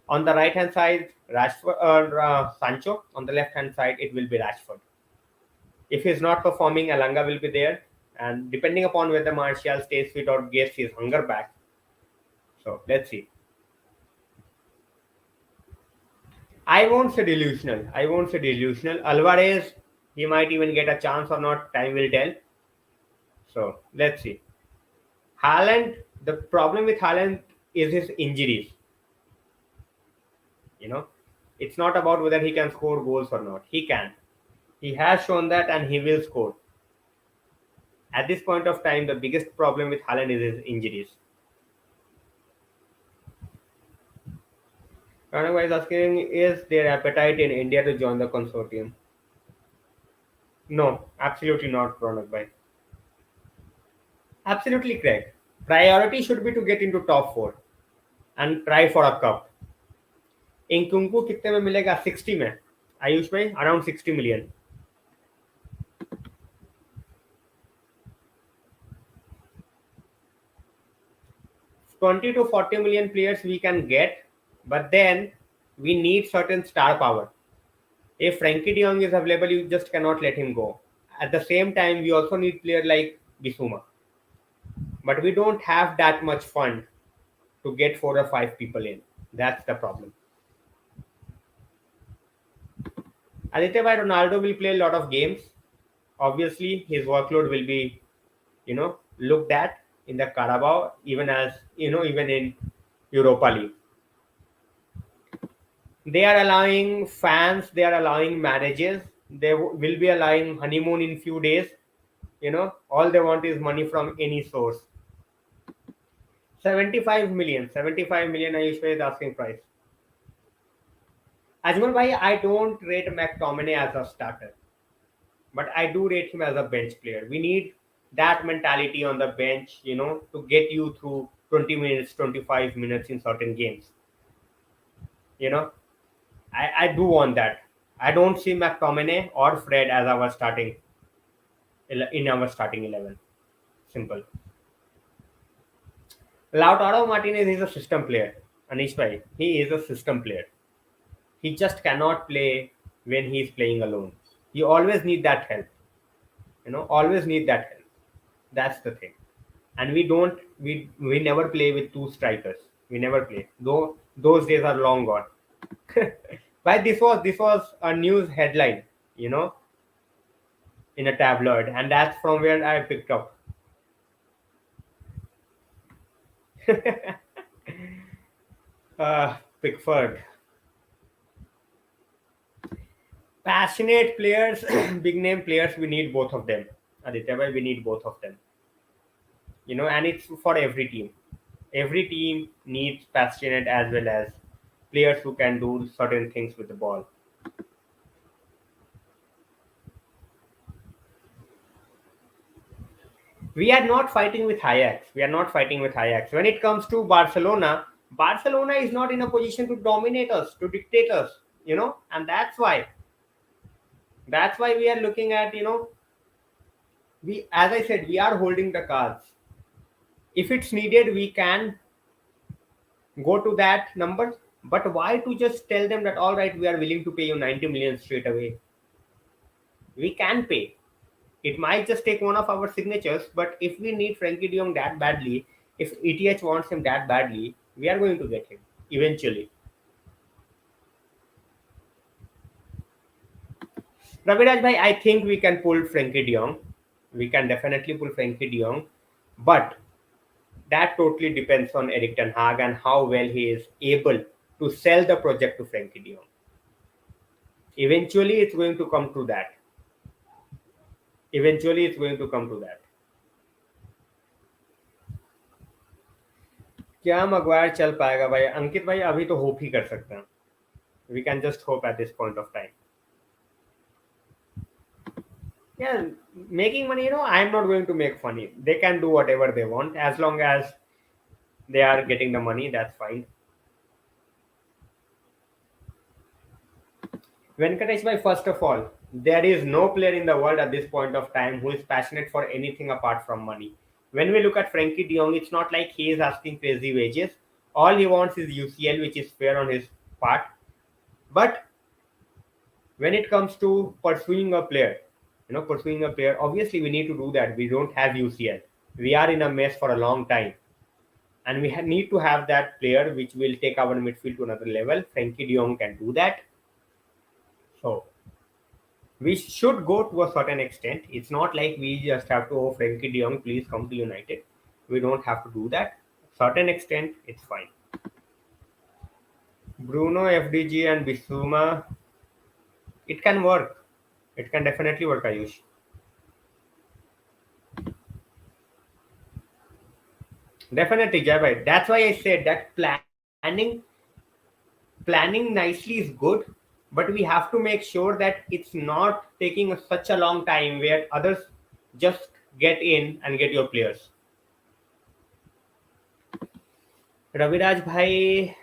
On the right hand side, Rashford or Sancho. On the left hand side, it will be Rashford. If he's not performing, Alanga will be there. And depending upon whether Martial stays fit or gets his hunger back. So let's see. I won't say delusional. I won't say delusional. Alvarez, he might even get a chance or not. Time will tell. So let's see. Haaland, the problem with Haaland is his injuries. You know, it's not about whether he can score goals or not. He can. He has shown that and he will score. At this point of time, the biggest problem with Haaland is his injuries. Ranagwa is asking, is there appetite in India to join the consortium? No, absolutely not, Ronak bhai. Absolutely correct. Priority should be to get into top four and try for a cup. इंकुंकू कितने में मिलेगा 60 में आयुष में around 60 million. 20 to 40 million players we can get, but then we need certain star power. If Frenkie de Jong is available, you just cannot let him go. At the same time, we also need player like Bisuma, but we don't have that much fund to get 4 or 5 people in. That's the problem. Aditya bhai, Ronaldo will play a lot of games. Obviously, his workload will be, looked at in the Carabao, even in Europa League. They are allowing fans, they are allowing managers, they will be allowing honeymoon in few days. All they want is money from any source. 75 million Ayush is asking price. Ajmal bhai, I don't rate McTominay as a starter, but I do rate him as a bench player. We need that mentality on the bench, to get you through 20 minutes, 25 minutes in certain games. You know, I do want that. I don't see McTominay or Fred as our in our starting 11. Simple. Lautaro Martinez is a system player. Anish bhai, he is a system player. He just cannot play when he is playing alone. You always need that help. Always need that help. That's the thing. And we never play with two strikers. We never play. Though those days are long gone. But this was a news headline, you know, in a tabloid, and that's from where I picked up. Pickford. Passionate players, big name players, we need both of them. Aditya bhai, we need both of them. And it's for every team. Every team needs passionate as well as players who can do certain things with the ball. We are not fighting with Ajax. We are not fighting with Ajax. When it comes to Barcelona, Barcelona is not in a position to dominate us, to dictate us, and that's why we are looking at, we, as I said, we are holding the cards. If it's needed, we can go to that number. But why to just tell them that all right, we are willing to pay you 90 million straight away? We can pay. It might just take one of our signatures, but if we need Frenkie de Jong that badly, if ETH wants him that badly, we are going to get him eventually. Raviraj bhai, I think we can pull Frenkie de Jong. We can definitely pull Frenkie de Jong, but that totally depends on Erik Ten Hag and how well he is able to sell the project to Frenkie de Jong. Eventually, it's going to come to that. Eventually, it's going to come to that. क्या Maguire चल पाएगा भाई? अंकित भाई अभी तो hope ही कर सकते हैं. We can just hope at this point of time. Yeah, making money, I'm not going to make funny. They can do whatever they want as long as they are getting the money. That's fine. Venkatesh bhai, first of all, there is no player in the world at this point of time who is passionate for anything apart from money. When we look at Frenkie de Jong, it's not like he is asking crazy wages. All he wants is UCL, which is fair on his part. But when it comes to pursuing a player, obviously we need to do that. We don't have UCL. We are in a mess for a long time. And we need to have that player which will take our midfield to another level. Frenkie de Jong can do that. So we should go to a certain extent. It's not like we just have to, oh, Frenkie de Jong, please come to United. We don't have to do that. Certain extent, it's fine. Bruno, FDG, and Bissouma, it can work. It can definitely work, Ayush. Definitely, Jai bhai. That's why I said that planning nicely is good, but we have to make sure that it's not taking such a long time where others just get in and get your players. Raviraj bhai,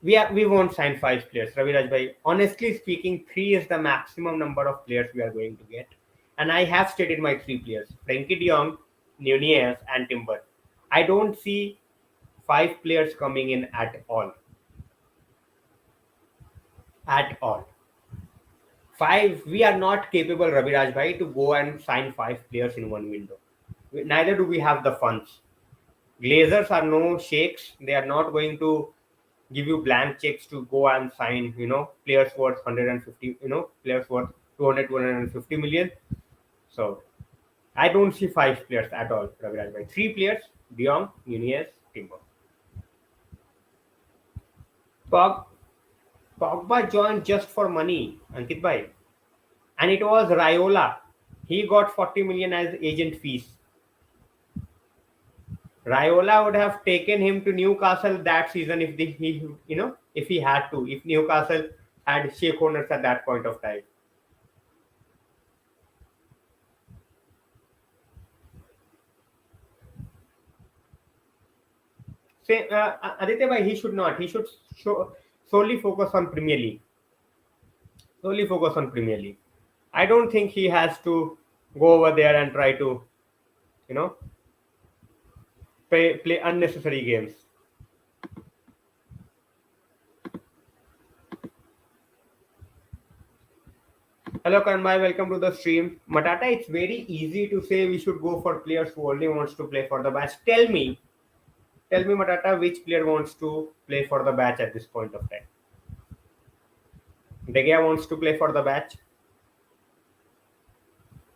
we won't sign five players. Raviraj bhai, honestly speaking, three is the maximum number of players we are going to get, and I have stated my three players: Frenkie de Jong, Nunez, and Timber. I don't see five players coming in at all. At all. Five, we are not capable, Raviraj bhai, to go and sign five players in one window. Neither do we have the funds. Glazers are no shakes. They are not going to give you blank checks to go and sign, players worth 150, players worth 200, 250 million. So I don't see five players at all, Raviraj bhai. Three players: De Jong, Nunez, Timber. Pog, Pogba joined just for money, Ankit bhai. And it was Raiola. He got 40 million as agent fees. Raiola would have taken him to Newcastle that season if he had to, if Newcastle had shake owners at that point of time. Say, Aditya bhai, he should not. He should solely focus on Premier League. Solely focus on Premier League. I don't think he has to go over there and try to, you know, play unnecessary games. Hello Kanmai, welcome to the stream. Matata, it's very easy to say we should go for players who only wants to play for the batch. Tell me Matata, which player wants to play for the batch at this point of time? De Gea wants to play for the batch.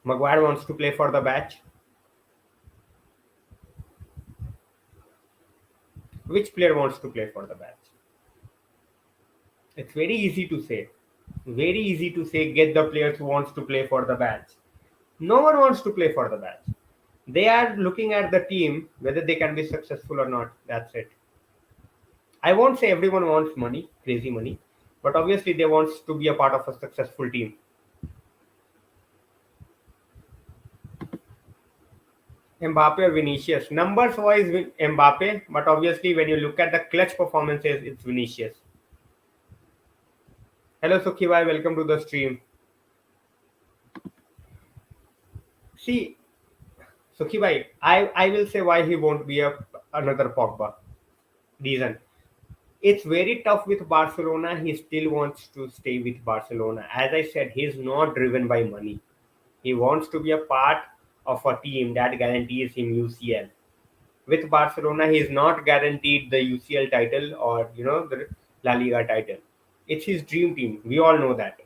Maguire wants to play for the batch. Which player wants to play for the batch? It's very easy to say. Very easy to say get the players who wants to play for the bench. No one wants to play for the bench. They are looking at the team whether they can be successful or not. That's it. I won't say everyone wants money, crazy money, but obviously they want to be a part of a successful team. Mbappe or Vinicius? Numbers wise, Mbappe, but obviously when you look at the clutch performances, it's Vinicius. Hello Sukhibai, welcome to the stream. See, Sukhibai, I will say why he won't be another Pogba. Reason. It's very tough with Barcelona. He still wants to stay with Barcelona. As I said, he's not driven by money. He wants to be a part of a team that guarantees him UCL. With Barcelona, he is not guaranteed the UCL title or the La Liga title. It's his dream team. We all know that.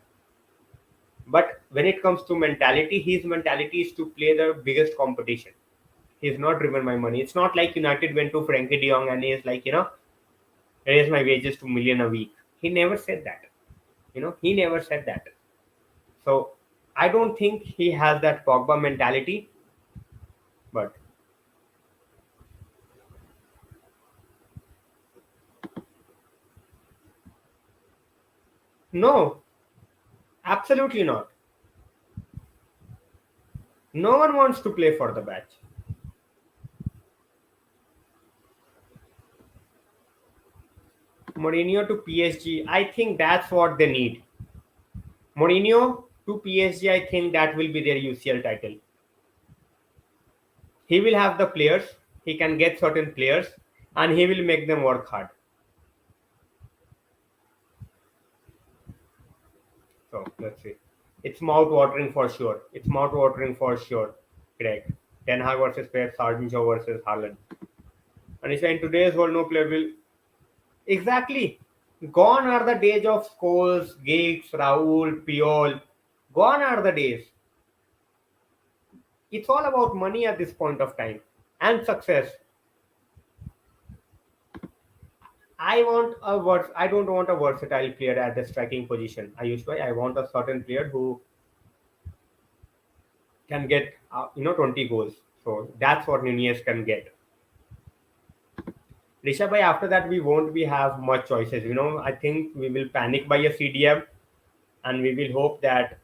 But when it comes to mentality, his mentality is to play the biggest competition. He's not driven by money. It's not like United went to Frenkie de Jong and he's like, raise my wages to million a week. He never said that. He never said that. So I don't think he has that Pogba mentality. But no, absolutely not. No one wants to play for the batch. Mourinho to PSG, I think that's what they need. Mourinho to PSG, I think that will be their UCL title. He will have the players, he can get certain players, and he will make them work hard. So let's see. It's mouth watering for sure. It's mouth watering for sure. Correct. Ten Hag versus Pep, Sargento versus Haaland. And it's in today's world, no player will. Exactly. Gone are the days of Scholes, Giggs, Raul, Piol. Gone are the days. It's all about money at this point of time and success. I don't want a versatile player at the striking position. I want a certain player who can get 20 goals. So that's what Nunez can get. Rishabh, bhai, after that we won't be have much choices. I think we will panic by a CDM, and we will hope that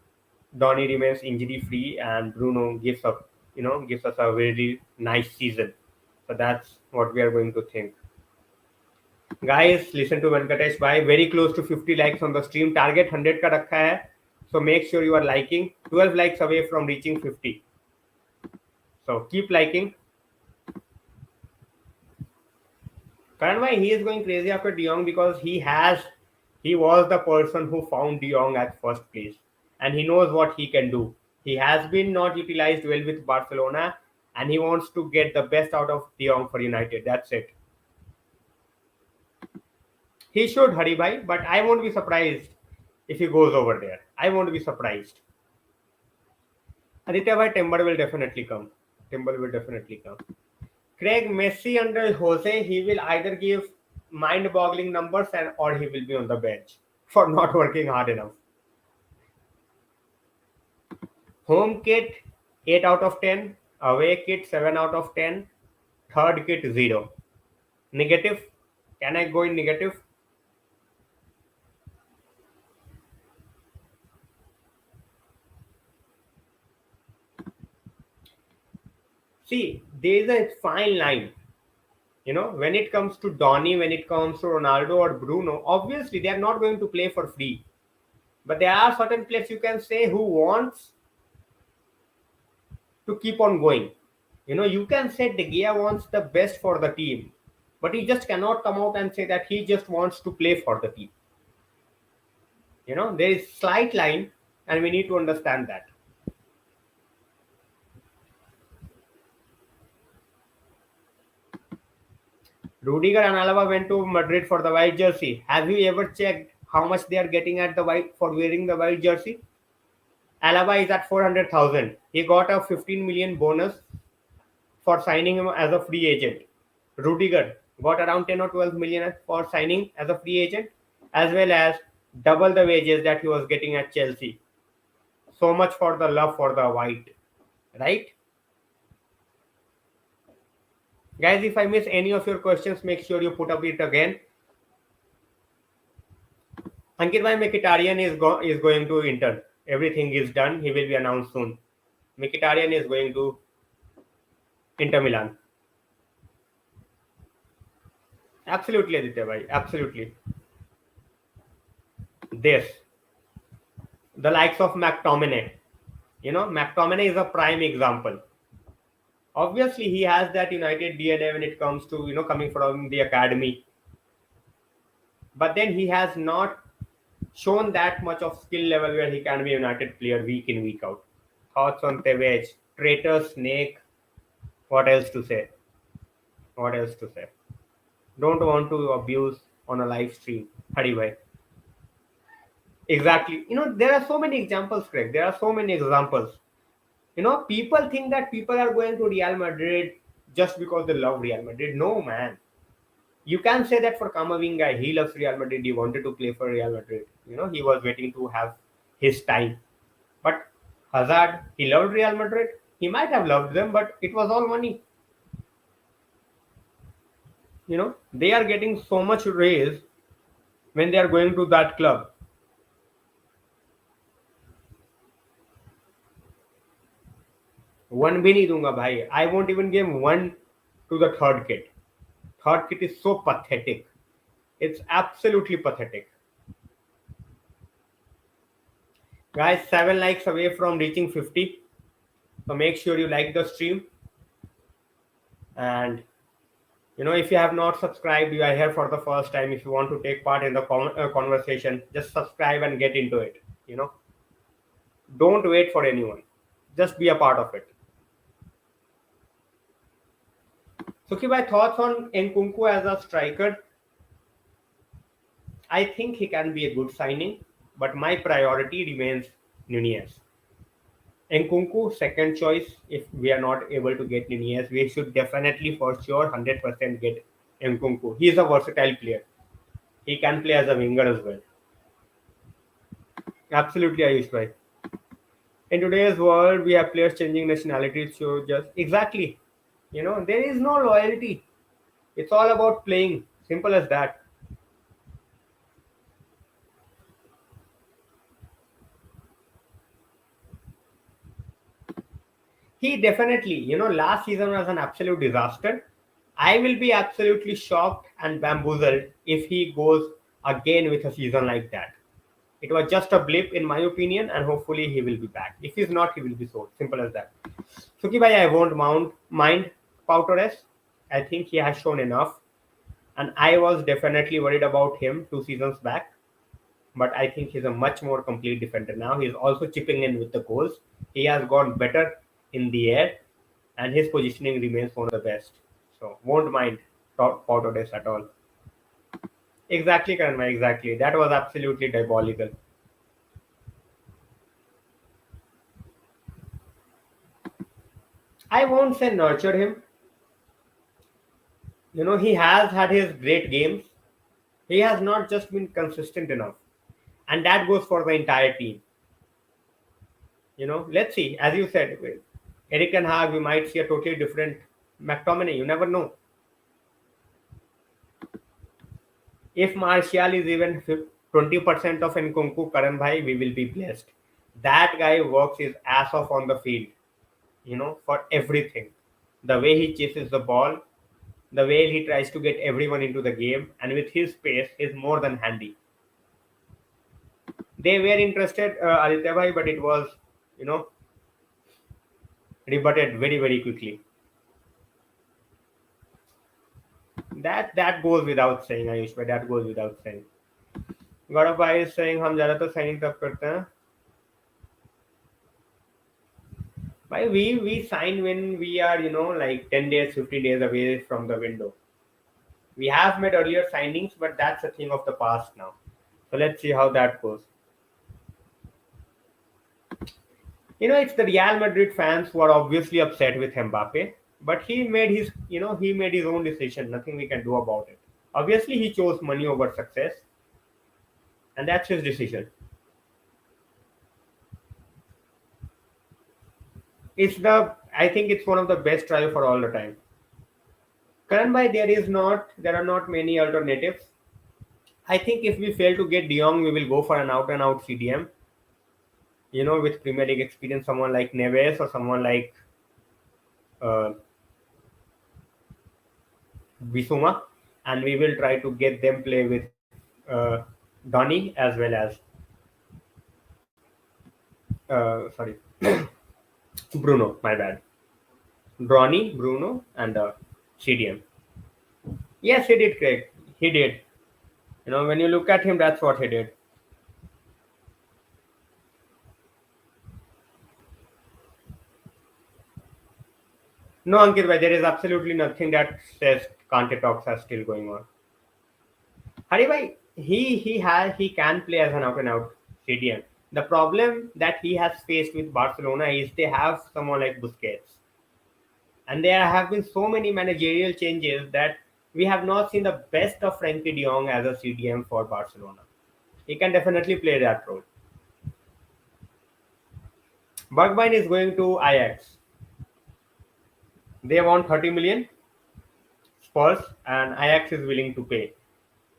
Donny remains injury free and Bruno gives us a very nice season. So that's what we are going to think. Guys, listen to Venkatesh bhai. Very close to 50 likes on the stream. Target 100 ka rakha hai. So make sure you are liking. 12 likes away from reaching 50. So keep liking. Karan bhai, he is going crazy after De Jong because he was the person who found De Jong at first place, and he knows what he can do. He has been not utilized well with Barcelona, and he wants to get the best out of De Jong for United. That's it. He should, Hari bhai, but I won't be surprised if he goes over there. I won't be surprised. Aditya bhai, Timber will definitely come. Timber will definitely come. Craig, Messi under Jose, he will either give mind-boggling numbers or he will be on the bench for not working hard enough. Home kit 8 out of 10, away kit 7 out of 10, third kit 0. Negative? Can I go in negative? See, there is a fine line. When it comes to Donny, when it comes to Ronaldo or Bruno, obviously they are not going to play for free. But there are certain players you can say who wants to keep on going. You can say De Gea wants the best for the team, but he just cannot come out and say that he just wants to play for the team. There is slight line, and we need to understand that. Rudiger and Alaba went to Madrid for the white jersey. Have you ever checked how much they are getting at the white for wearing the white jersey? Alaba is at 400,000. He got a 15 million bonus for signing him as a free agent. Rudiger got around 10 or 12 million for signing as a free agent, as well as double the wages that he was getting at Chelsea. So much for the love for the white, right? Guys, if I miss any of your questions, make sure you put up it again. Ankit bhai, Mkhitaryan is going to Inter. Everything is done. He will be announced soon. Mkhitaryan is going to Inter Milan. Absolutely, Aditya bhai. Absolutely. This, the likes of McTominay. McTominay is a prime example. Obviously, he has that United DNA when it comes to coming from the academy. But then he has not shown that much of skill level where he can be a United player week in week out. Thoughts on Tevez, traitor, snake. What else to say? What else to say? Don't want to abuse on a live stream. Hari bhai. Exactly. There are so many examples, Craig. There are so many examples. People think that people are going to Real Madrid just because they love Real Madrid. No, man. You can say that for Kamavinga. He loves Real Madrid. He wanted to play for Real Madrid. He was waiting to have his time. But Hazard, he loved Real Madrid. He might have loved them, but it was all money. They are getting so much raise when they are going to that club. One भी नहीं दूंगा भाई. I won't even give one to the third kid. Third kid is so pathetic. It's absolutely pathetic. Guys, 7 likes away from reaching 50. So make sure you like the stream. And if you have not subscribed, you are here for the first time. If you want to take part in the conversation, just subscribe and get into it. Don't wait for anyone. Just be a part of it. Suki, my thoughts on Nkunku as a striker. I think he can be a good signing, but my priority remains Nunez. Nkunku, second choice. If we are not able to get Nunez, we should definitely for sure 100% get Nkunku. He is a versatile player. He can play as a winger as well. Absolutely, Ayush bhai. In today's world, we have players changing nationalities. So just exactly, there is no loyalty. It's all about playing. Simple as that. He definitely, last season was an absolute disaster. I will be absolutely shocked and bamboozled if he goes again with a season like that. It was just a blip, in my opinion, and hopefully he will be back. If he's not, he will be sold. Simple as that. Suki bhai, I won't mind Pau Torres. I think he has shown enough. And I was definitely worried about him 2 seasons back. But I think he's a much more complete defender now. He's also chipping in with the goals. He has gone better in the air, and his positioning remains one of the best. So won't mind Pau Torres at all. Exactly, Karan, exactly. That was absolutely diabolical. I won't say nurture him. He has had his great games. He has not just been consistent enough. And that goes for the entire team. Let's see. As you said, with Erik Ten Hag, we might see a totally different McTominay. You never know. If Martial is even 20% of Nkunku, Karan bhai, we will be blessed. That guy works his ass off on the field, for everything. The way he chases the ball, the way he tries to get everyone into the game, and with his pace, is more than handy. They were interested, Aditya bhai, but it was, rebutted very, very quickly. That goes without saying, Ayush bhai, that goes without saying. Gaurav bhai is saying हम ज़्यादातर signing तब करते हैं. Why we sign when we are like 10 days 50 days away from the window. We have made earlier signings, but that's a thing of the past now. So let's see how that goes. It's the Real Madrid fans who are obviously upset with Mbappe, but he made his own decision. Nothing we can do about it. Obviously he chose money over success, and that's his decision. I think it's one of the best trio for all the time. Karan bhai, there are not many alternatives. I think if we fail to get De Jong, we will go for an out and out CDM. With Premier League experience, someone like Neves or someone like uh, Bissouma, and we will try to get them play with Donny as well as sorry Bruno. My bad, Donny, Bruno, and CDM. Yes, he did, Craig. He did. When you look at him, that's what he did. No, Ankit, bhai, there is absolutely nothing that says Kante talks are still going on. Hari bhai, he can play as an out and out CDM. The problem that he has faced with Barcelona is they have someone like Busquets, and there have been so many managerial changes that we have not seen the best of Frenkie de Jong as a CDM for Barcelona. He can definitely play that role. Bergwijn is going to Ajax. They want 30 million Spurs, and Ajax is willing to pay.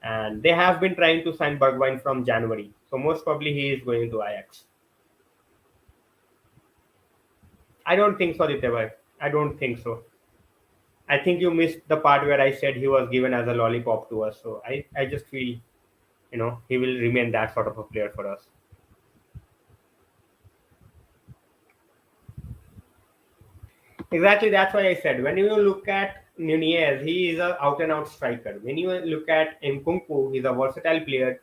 And they have been trying to sign Bergwijn from January. So most probably he is going to Ajax. I don't think so, Ditya. I don't think so. I think you missed the part where I said he was given as a lollipop to us. So I just feel, he will remain that sort of a player for us. Exactly, that's why I said when you look at Nunez, he is a out and out striker. When you look at Nkunku, he's a versatile player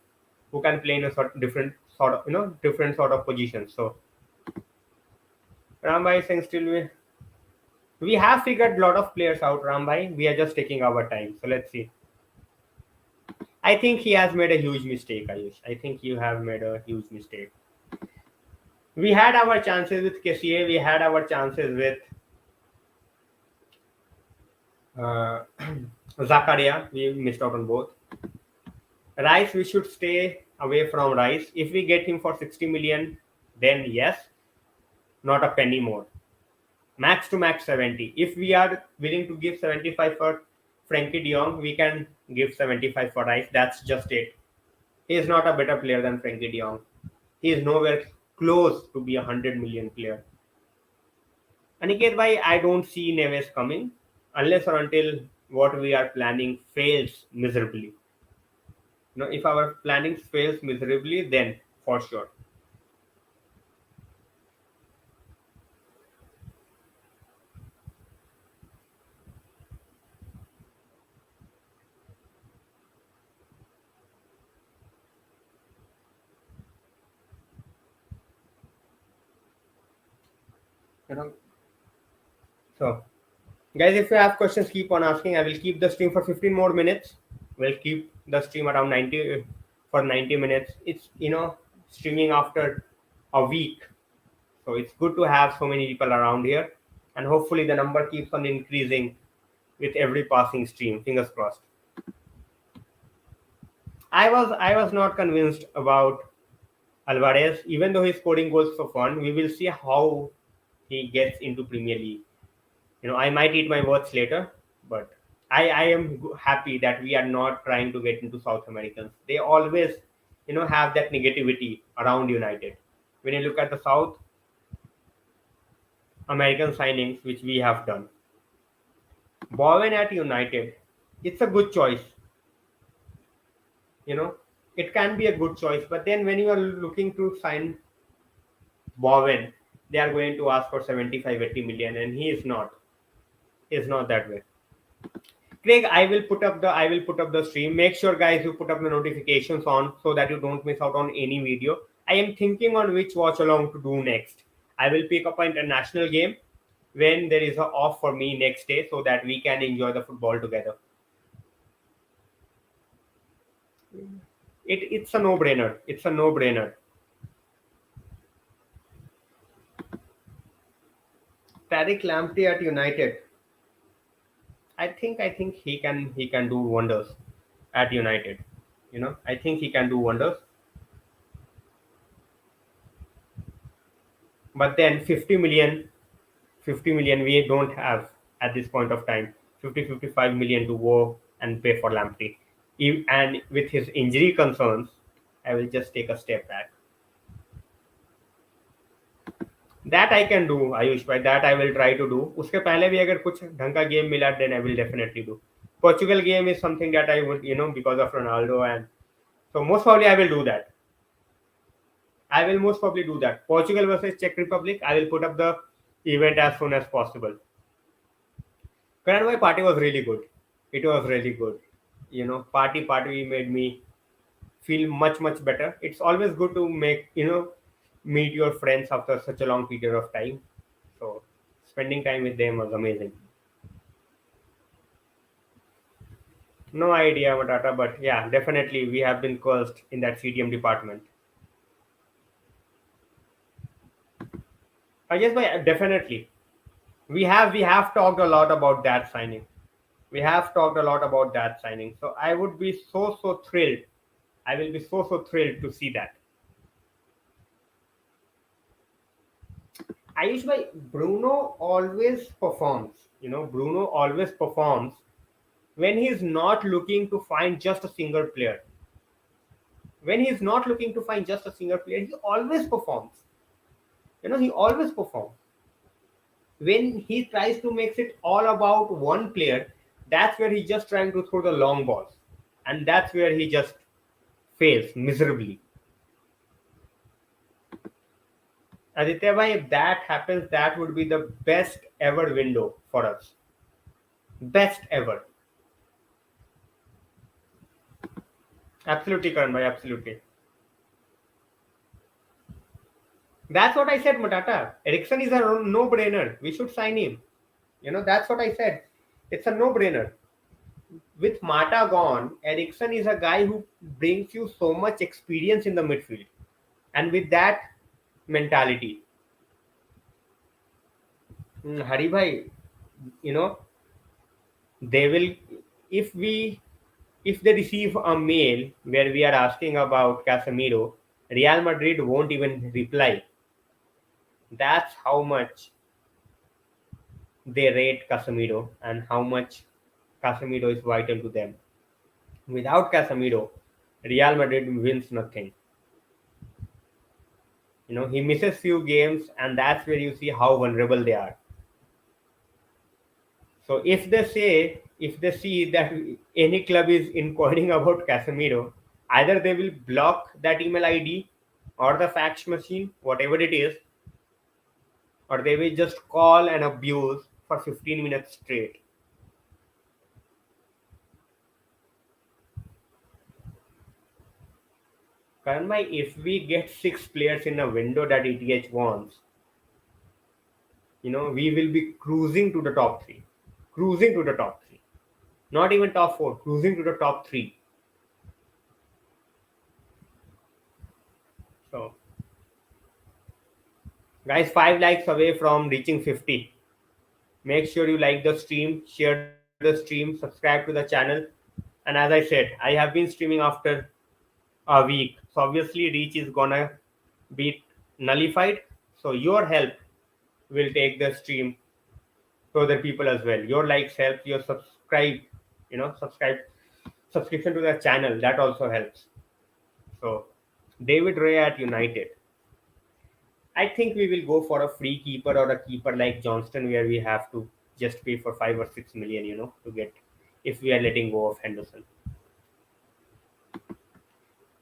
who can play in a different sort of positions. So Rambai saying still we have figured a lot of players out, Rambai. We are just taking our time. So let's see. I think he has made a huge mistake, Ayush. I think you have made a huge mistake. We had our chances with KCA. We had our chances with uh, Zakaria. We missed out on both. Rice, we should stay away from Rice. If we get him for 60 million, then yes, not a penny more. Max to max 70. If we are willing to give 75 for Frenkie de Jong, we can give 75 for Rice. That's just it. He is not a better player than Frenkie de Jong. He is nowhere close to be a 100 million player. Aniket bhai, I don't see Neves coming unless or until what we are planning fails miserably. If our planning fails miserably, then for sure. You know. So, guys, if you have questions, keep on asking. I will keep the stream for 15 more minutes. We'll keep the stream around 90 for 90 minutes. It's streaming after a week, so it's good to have so many people around here, and hopefully the number keeps on increasing with every passing stream. Fingers crossed. I was not convinced about Alvarez, even though he's scoring goals for fun. We will see how he gets into Premier League. I might eat my words later, but I am happy that we are not trying to get into South Americans. They always, have that negativity around United. When you look at the South American signings, which we have done, Bowen at United, it's a good choice. You know, it can be a good choice, but then when you are looking to sign Bowen, they are going to ask for 75, 80 million, and he is not. He is not that way. Craig, I will put up the stream. Make sure guys you put up the notifications on so that you don't miss out on any video. I am thinking on which watch along to do next. I will pick up an international game when there is a off for me next day so that we can enjoy the football together. It's a no-brainer. It's a no-brainer. Tariq Lamptey at United. I think he can do wonders at United. I think he can do wonders. But then 50 million we don't have at this point of time. 55 million to go and pay for Lamptey. And with his injury concerns, I will just take a step back. That I can do, Ayush bhai. That I will try to do. उसके पहले भी अगर कुछ ढंग का game मिला, then I will definitely do. Portugal game is something that I would, because of Ronaldo, and so most probably I will do that. I will most probably do that. Portugal versus Czech Republic. I will put up the event as soon as possible. Current party was really good. It was really good. Party made me feel much better. It's always good to meet your friends after such a long period of time. So spending time with them was amazing. No idea, Matata, but yeah, definitely we have been cursed in that CDM department. Yes, but definitely we have talked a lot about that signing. We have talked a lot about that signing. So I would be so thrilled. I will be so thrilled to see that. Ayush bhai, Bruno always performs. Bruno always performs when he's not looking to find just a single player. When he's not looking to find just a single player, he always performs. He always performs. When he tries to make it all about one player, that's where he's just trying to throw the long balls. And that's where he just fails miserably. Aditya bhai, if that happens, that would be the best ever window for us. Best ever. Absolutely, Karan bhai, absolutely. That's what I said, Matata. Ericsson is a no-brainer. We should sign him. That's what I said. It's a no-brainer. With Mata gone, Ericsson is a guy who brings you so much experience in the midfield. And with that mentality, Hari bhai, you know, they will, if we, if they receive a mail where we are asking about Casemiro, Real Madrid won't even reply. That's how much they rate Casemiro and how much Casemiro is vital to them. Without Casemiro, Real Madrid wins nothing. He misses few games, and that's where you see how vulnerable they are. So if they see that any club is inquiring about Casemiro, either they will block that email ID or the fax machine, whatever it is, or they will just call and abuse for 15 minutes straight. Karan, if we get six players in a window that ETH wants, we will be cruising to the top three. Cruising to the top three. Not even top four, cruising to the top three. So, guys, 5 likes away from reaching 50. Make sure you like the stream, share the stream, subscribe to the channel. And as I said, I have been streaming after a week. So obviously reach is gonna be nullified. So your help will take the stream to other people as well. Your likes help, your subscription to the channel, that also helps. So David Ray at United. I think we will go for a free keeper or a keeper like Johnston where we have to just pay for 5 or 6 million, to get if we are letting go of Henderson.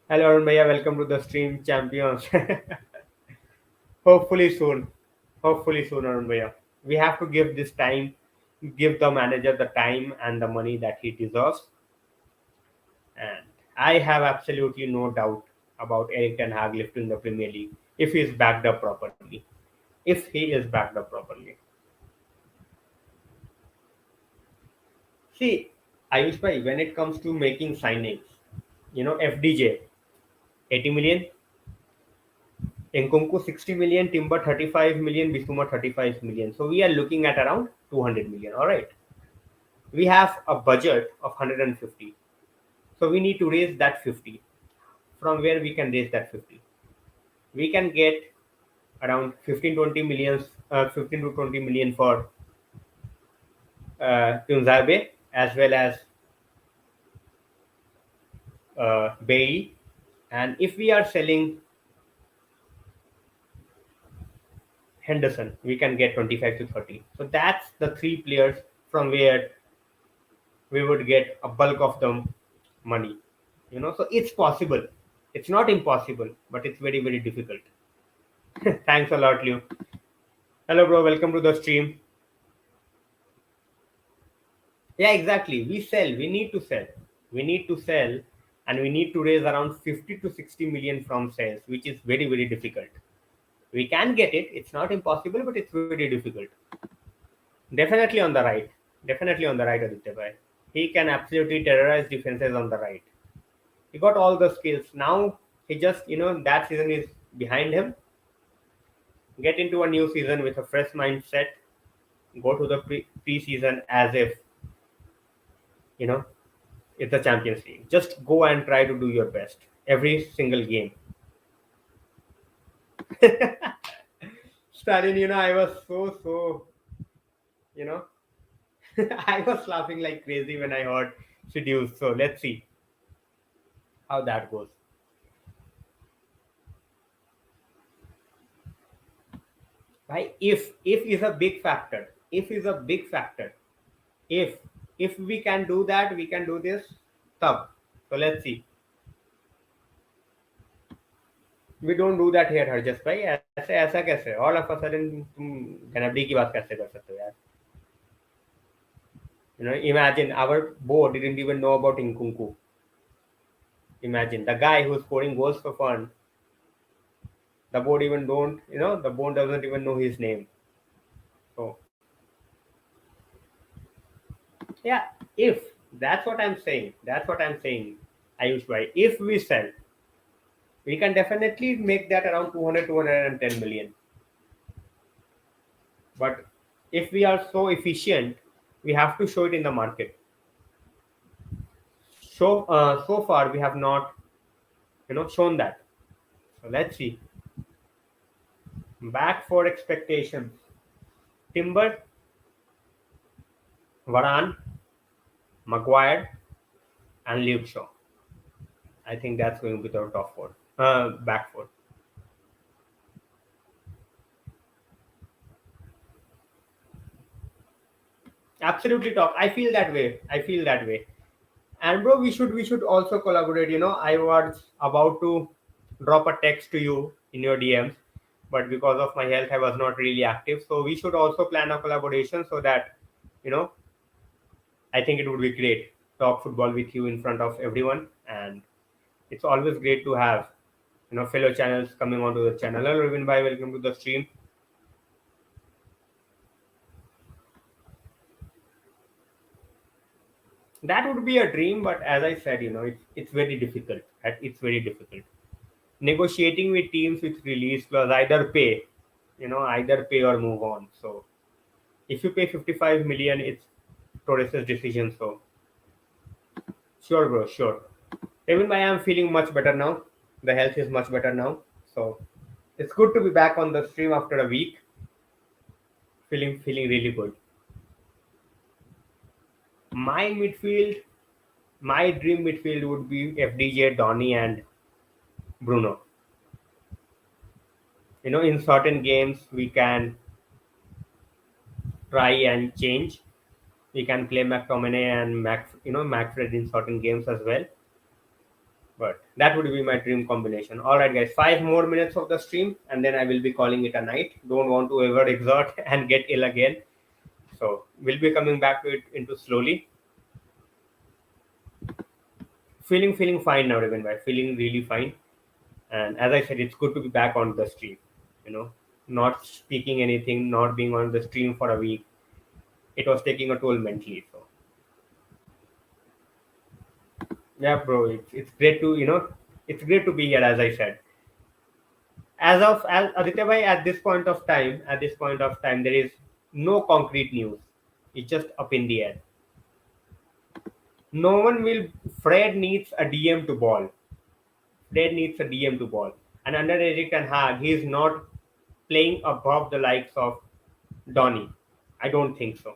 Hello, Arun Bhaiya. Welcome to the stream, champions. Hopefully soon. Hopefully soon, Arun Bhaiya. We have to give this time, give the manager the time and the money that he deserves. And I have absolutely no doubt about Erik Ten Hag lifting the Premier League if he is backed up properly. If he is backed up properly. See, Ayush bhai, when it comes to making signings, FDJ 80 million, Nkunku 60 million, Timber 35 million, Bisuma 35 million. So we are looking at around 200 million. All right. We have a budget of 150. So we need to raise that 50. From where we can raise that 50? We can get around 15 to 20 million for Tunzabe as well as Bailey. And if we are selling Henderson, we can get 25 to 30. So that's the three players from where we would get a bulk of the money. So it's possible. It's not impossible, but it's very, very difficult. Thanks a lot, Liu. Hello, bro. Welcome to the stream. Yeah, exactly. We sell. We need to sell. We need to sell, and we need to raise around 50 to 60 million from sales, which is very, very difficult. We can get it. It's not impossible, but it's very difficult. Definitely on the right. Definitely on the right, Aditya Bhai. He can absolutely terrorize defenses on the right. He got all the skills. Now he just, that season is behind him. Get into a new season with a fresh mindset. Go to the pre-season as if, you know, it's the Champions League. Just go and try to do your best every single game. Stalin, I was you know, I was laughing like crazy when I heard seduce. So let's see how that goes. Right? If is a big factor. If is a big factor. If if we can do that, we can do this. Tough. So let's see. We don't do that here, Harjas भाई. ऐसे ऐसा कैसे? All of a sudden तुम गनबड़ी की बात कैसे कर सकते हो यार? Imagine our board didn't even know about Inkunku. Imagine the guy who's scoring goals for fun. The board even don't, the board doesn't even know his name. So yeah, if that's what I'm saying, Ayush bhai, if we sell, we can definitely make that around 210 million. But if we are so efficient, we have to show it in the market. So far we have not, shown that. So let's see. Back for expectations. Timber, Varane, Maguire, and Luke Shaw. I think that's going with our top four, back four. Absolutely top. I feel that way. And bro, we should also collaborate. I was about to drop a text to you in your DMs, but because of my health, I was not really active. So we should also plan a collaboration so that, you know, I think it would be great talk football with you in front of everyone, and it's always great to have fellow channels coming onto the channel. Hello, Ravin bhai, welcome to the stream. That would be a dream, but as I said, it's very difficult. It's very difficult. Negotiating with teams with release clause, either pay or move on. So if you pay 55 million, it's Torres's decision. So sure, bro, sure. Even I am feeling much better now. The health is much better now. So it's good to be back on the stream after a week. Feeling really good. My midfield, my dream midfield would be FDJ, Donny, and Bruno. In certain games we can try and change. We can play McTominay and Macfred in certain games as well. But that would be my dream combination. All right, guys, 5 more minutes of the stream, and then I will be calling it a night. Don't want to ever exert and get ill again. So we'll be coming back to it into slowly. Feeling fine now, Raven. Feeling really fine. And as I said, it's good to be back on the stream. Not speaking anything, not being on the stream for a week. It was taking a toll mentally. So yeah, bro, it's great to it's great to be here. As I said, as Aditya bhai, at this point of time, there is no concrete news. It's just up in the air. No one will. Fred needs a DM to ball. Fred needs a DM to ball. And under Erik Ten Hag, he is not playing above the likes of Donny? I don't think so.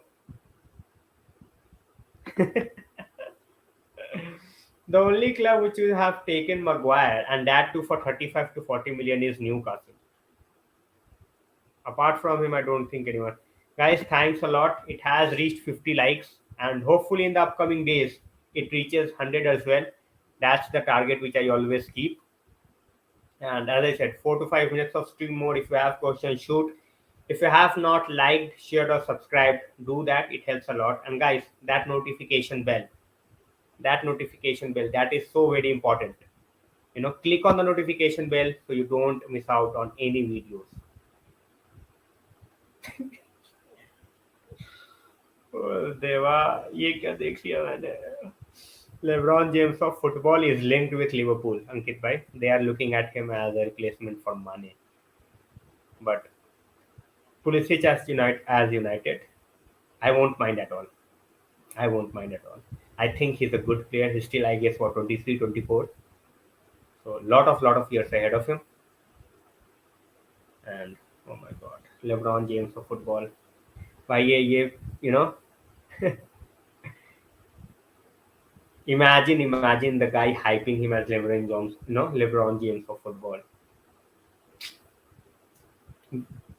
The only club which will have taken Maguire, and that too for 35 to 40 million, is Newcastle. Apart from him, I don't think anyone. Guys, thanks a lot. It has reached 50 likes, and hopefully in the upcoming days it reaches 100 as well. That's the target which I always keep. And as I said, 4 to 5 minutes of stream mode. If you have questions, shoot. If you have not liked, shared, or subscribed, do that. It helps a lot. And guys, that notification bell, that is so very important. Click on the notification bell so you don't miss out on any videos. देवा ये क्या देख लिया मैंने. LeBron James of football is linked with Liverpool. Ankit bhai, they are looking at him as a replacement for Mane. But Pulisic as United, I won't mind at all. I won't mind at all. I think he's a good player. He's still, I guess, for 23, 24. So lot of years ahead of him. And oh my God, LeBron James of football. Why ye you know imagine the guy hyping him as LeBron James, LeBron James of football.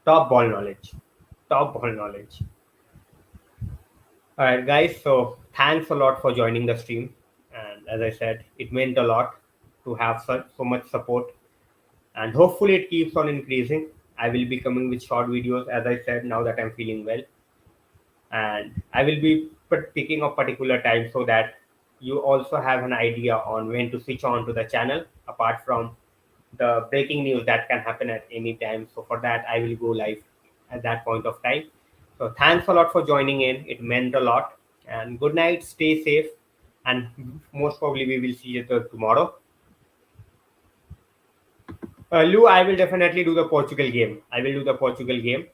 Top ball knowledge. Top ball knowledge. All right, guys. So thanks a lot for joining the stream. And as I said, it meant a lot to have so much support. And hopefully it keeps on increasing. I will be coming with short videos, as I said, now that I'm feeling well. And I will be picking a particular time so that you also have an idea on when to switch on to the channel, apart from the breaking news that can happen at any time. So for that, I will go live at that point of time. So thanks a lot for joining in. It meant a lot. And good night. Stay safe. And most probably we will see you tomorrow. Lou, I will definitely do the Portugal game. I will do the Portugal game.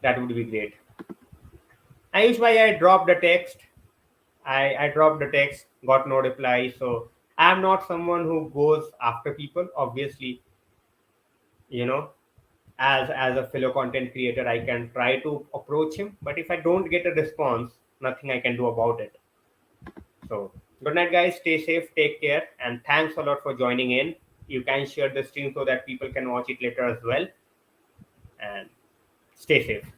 That would be great. Ayush bhai, I dropped the text. I dropped the text, got no reply. So I'm not someone who goes after people. Obviously, you know, as a fellow content creator, I can try to approach him. But if I don't get a response, nothing I can do about it. So good night, guys. Stay safe, take care, and thanks a lot for joining in. You can share the stream so that people can watch it later as well. And stay safe.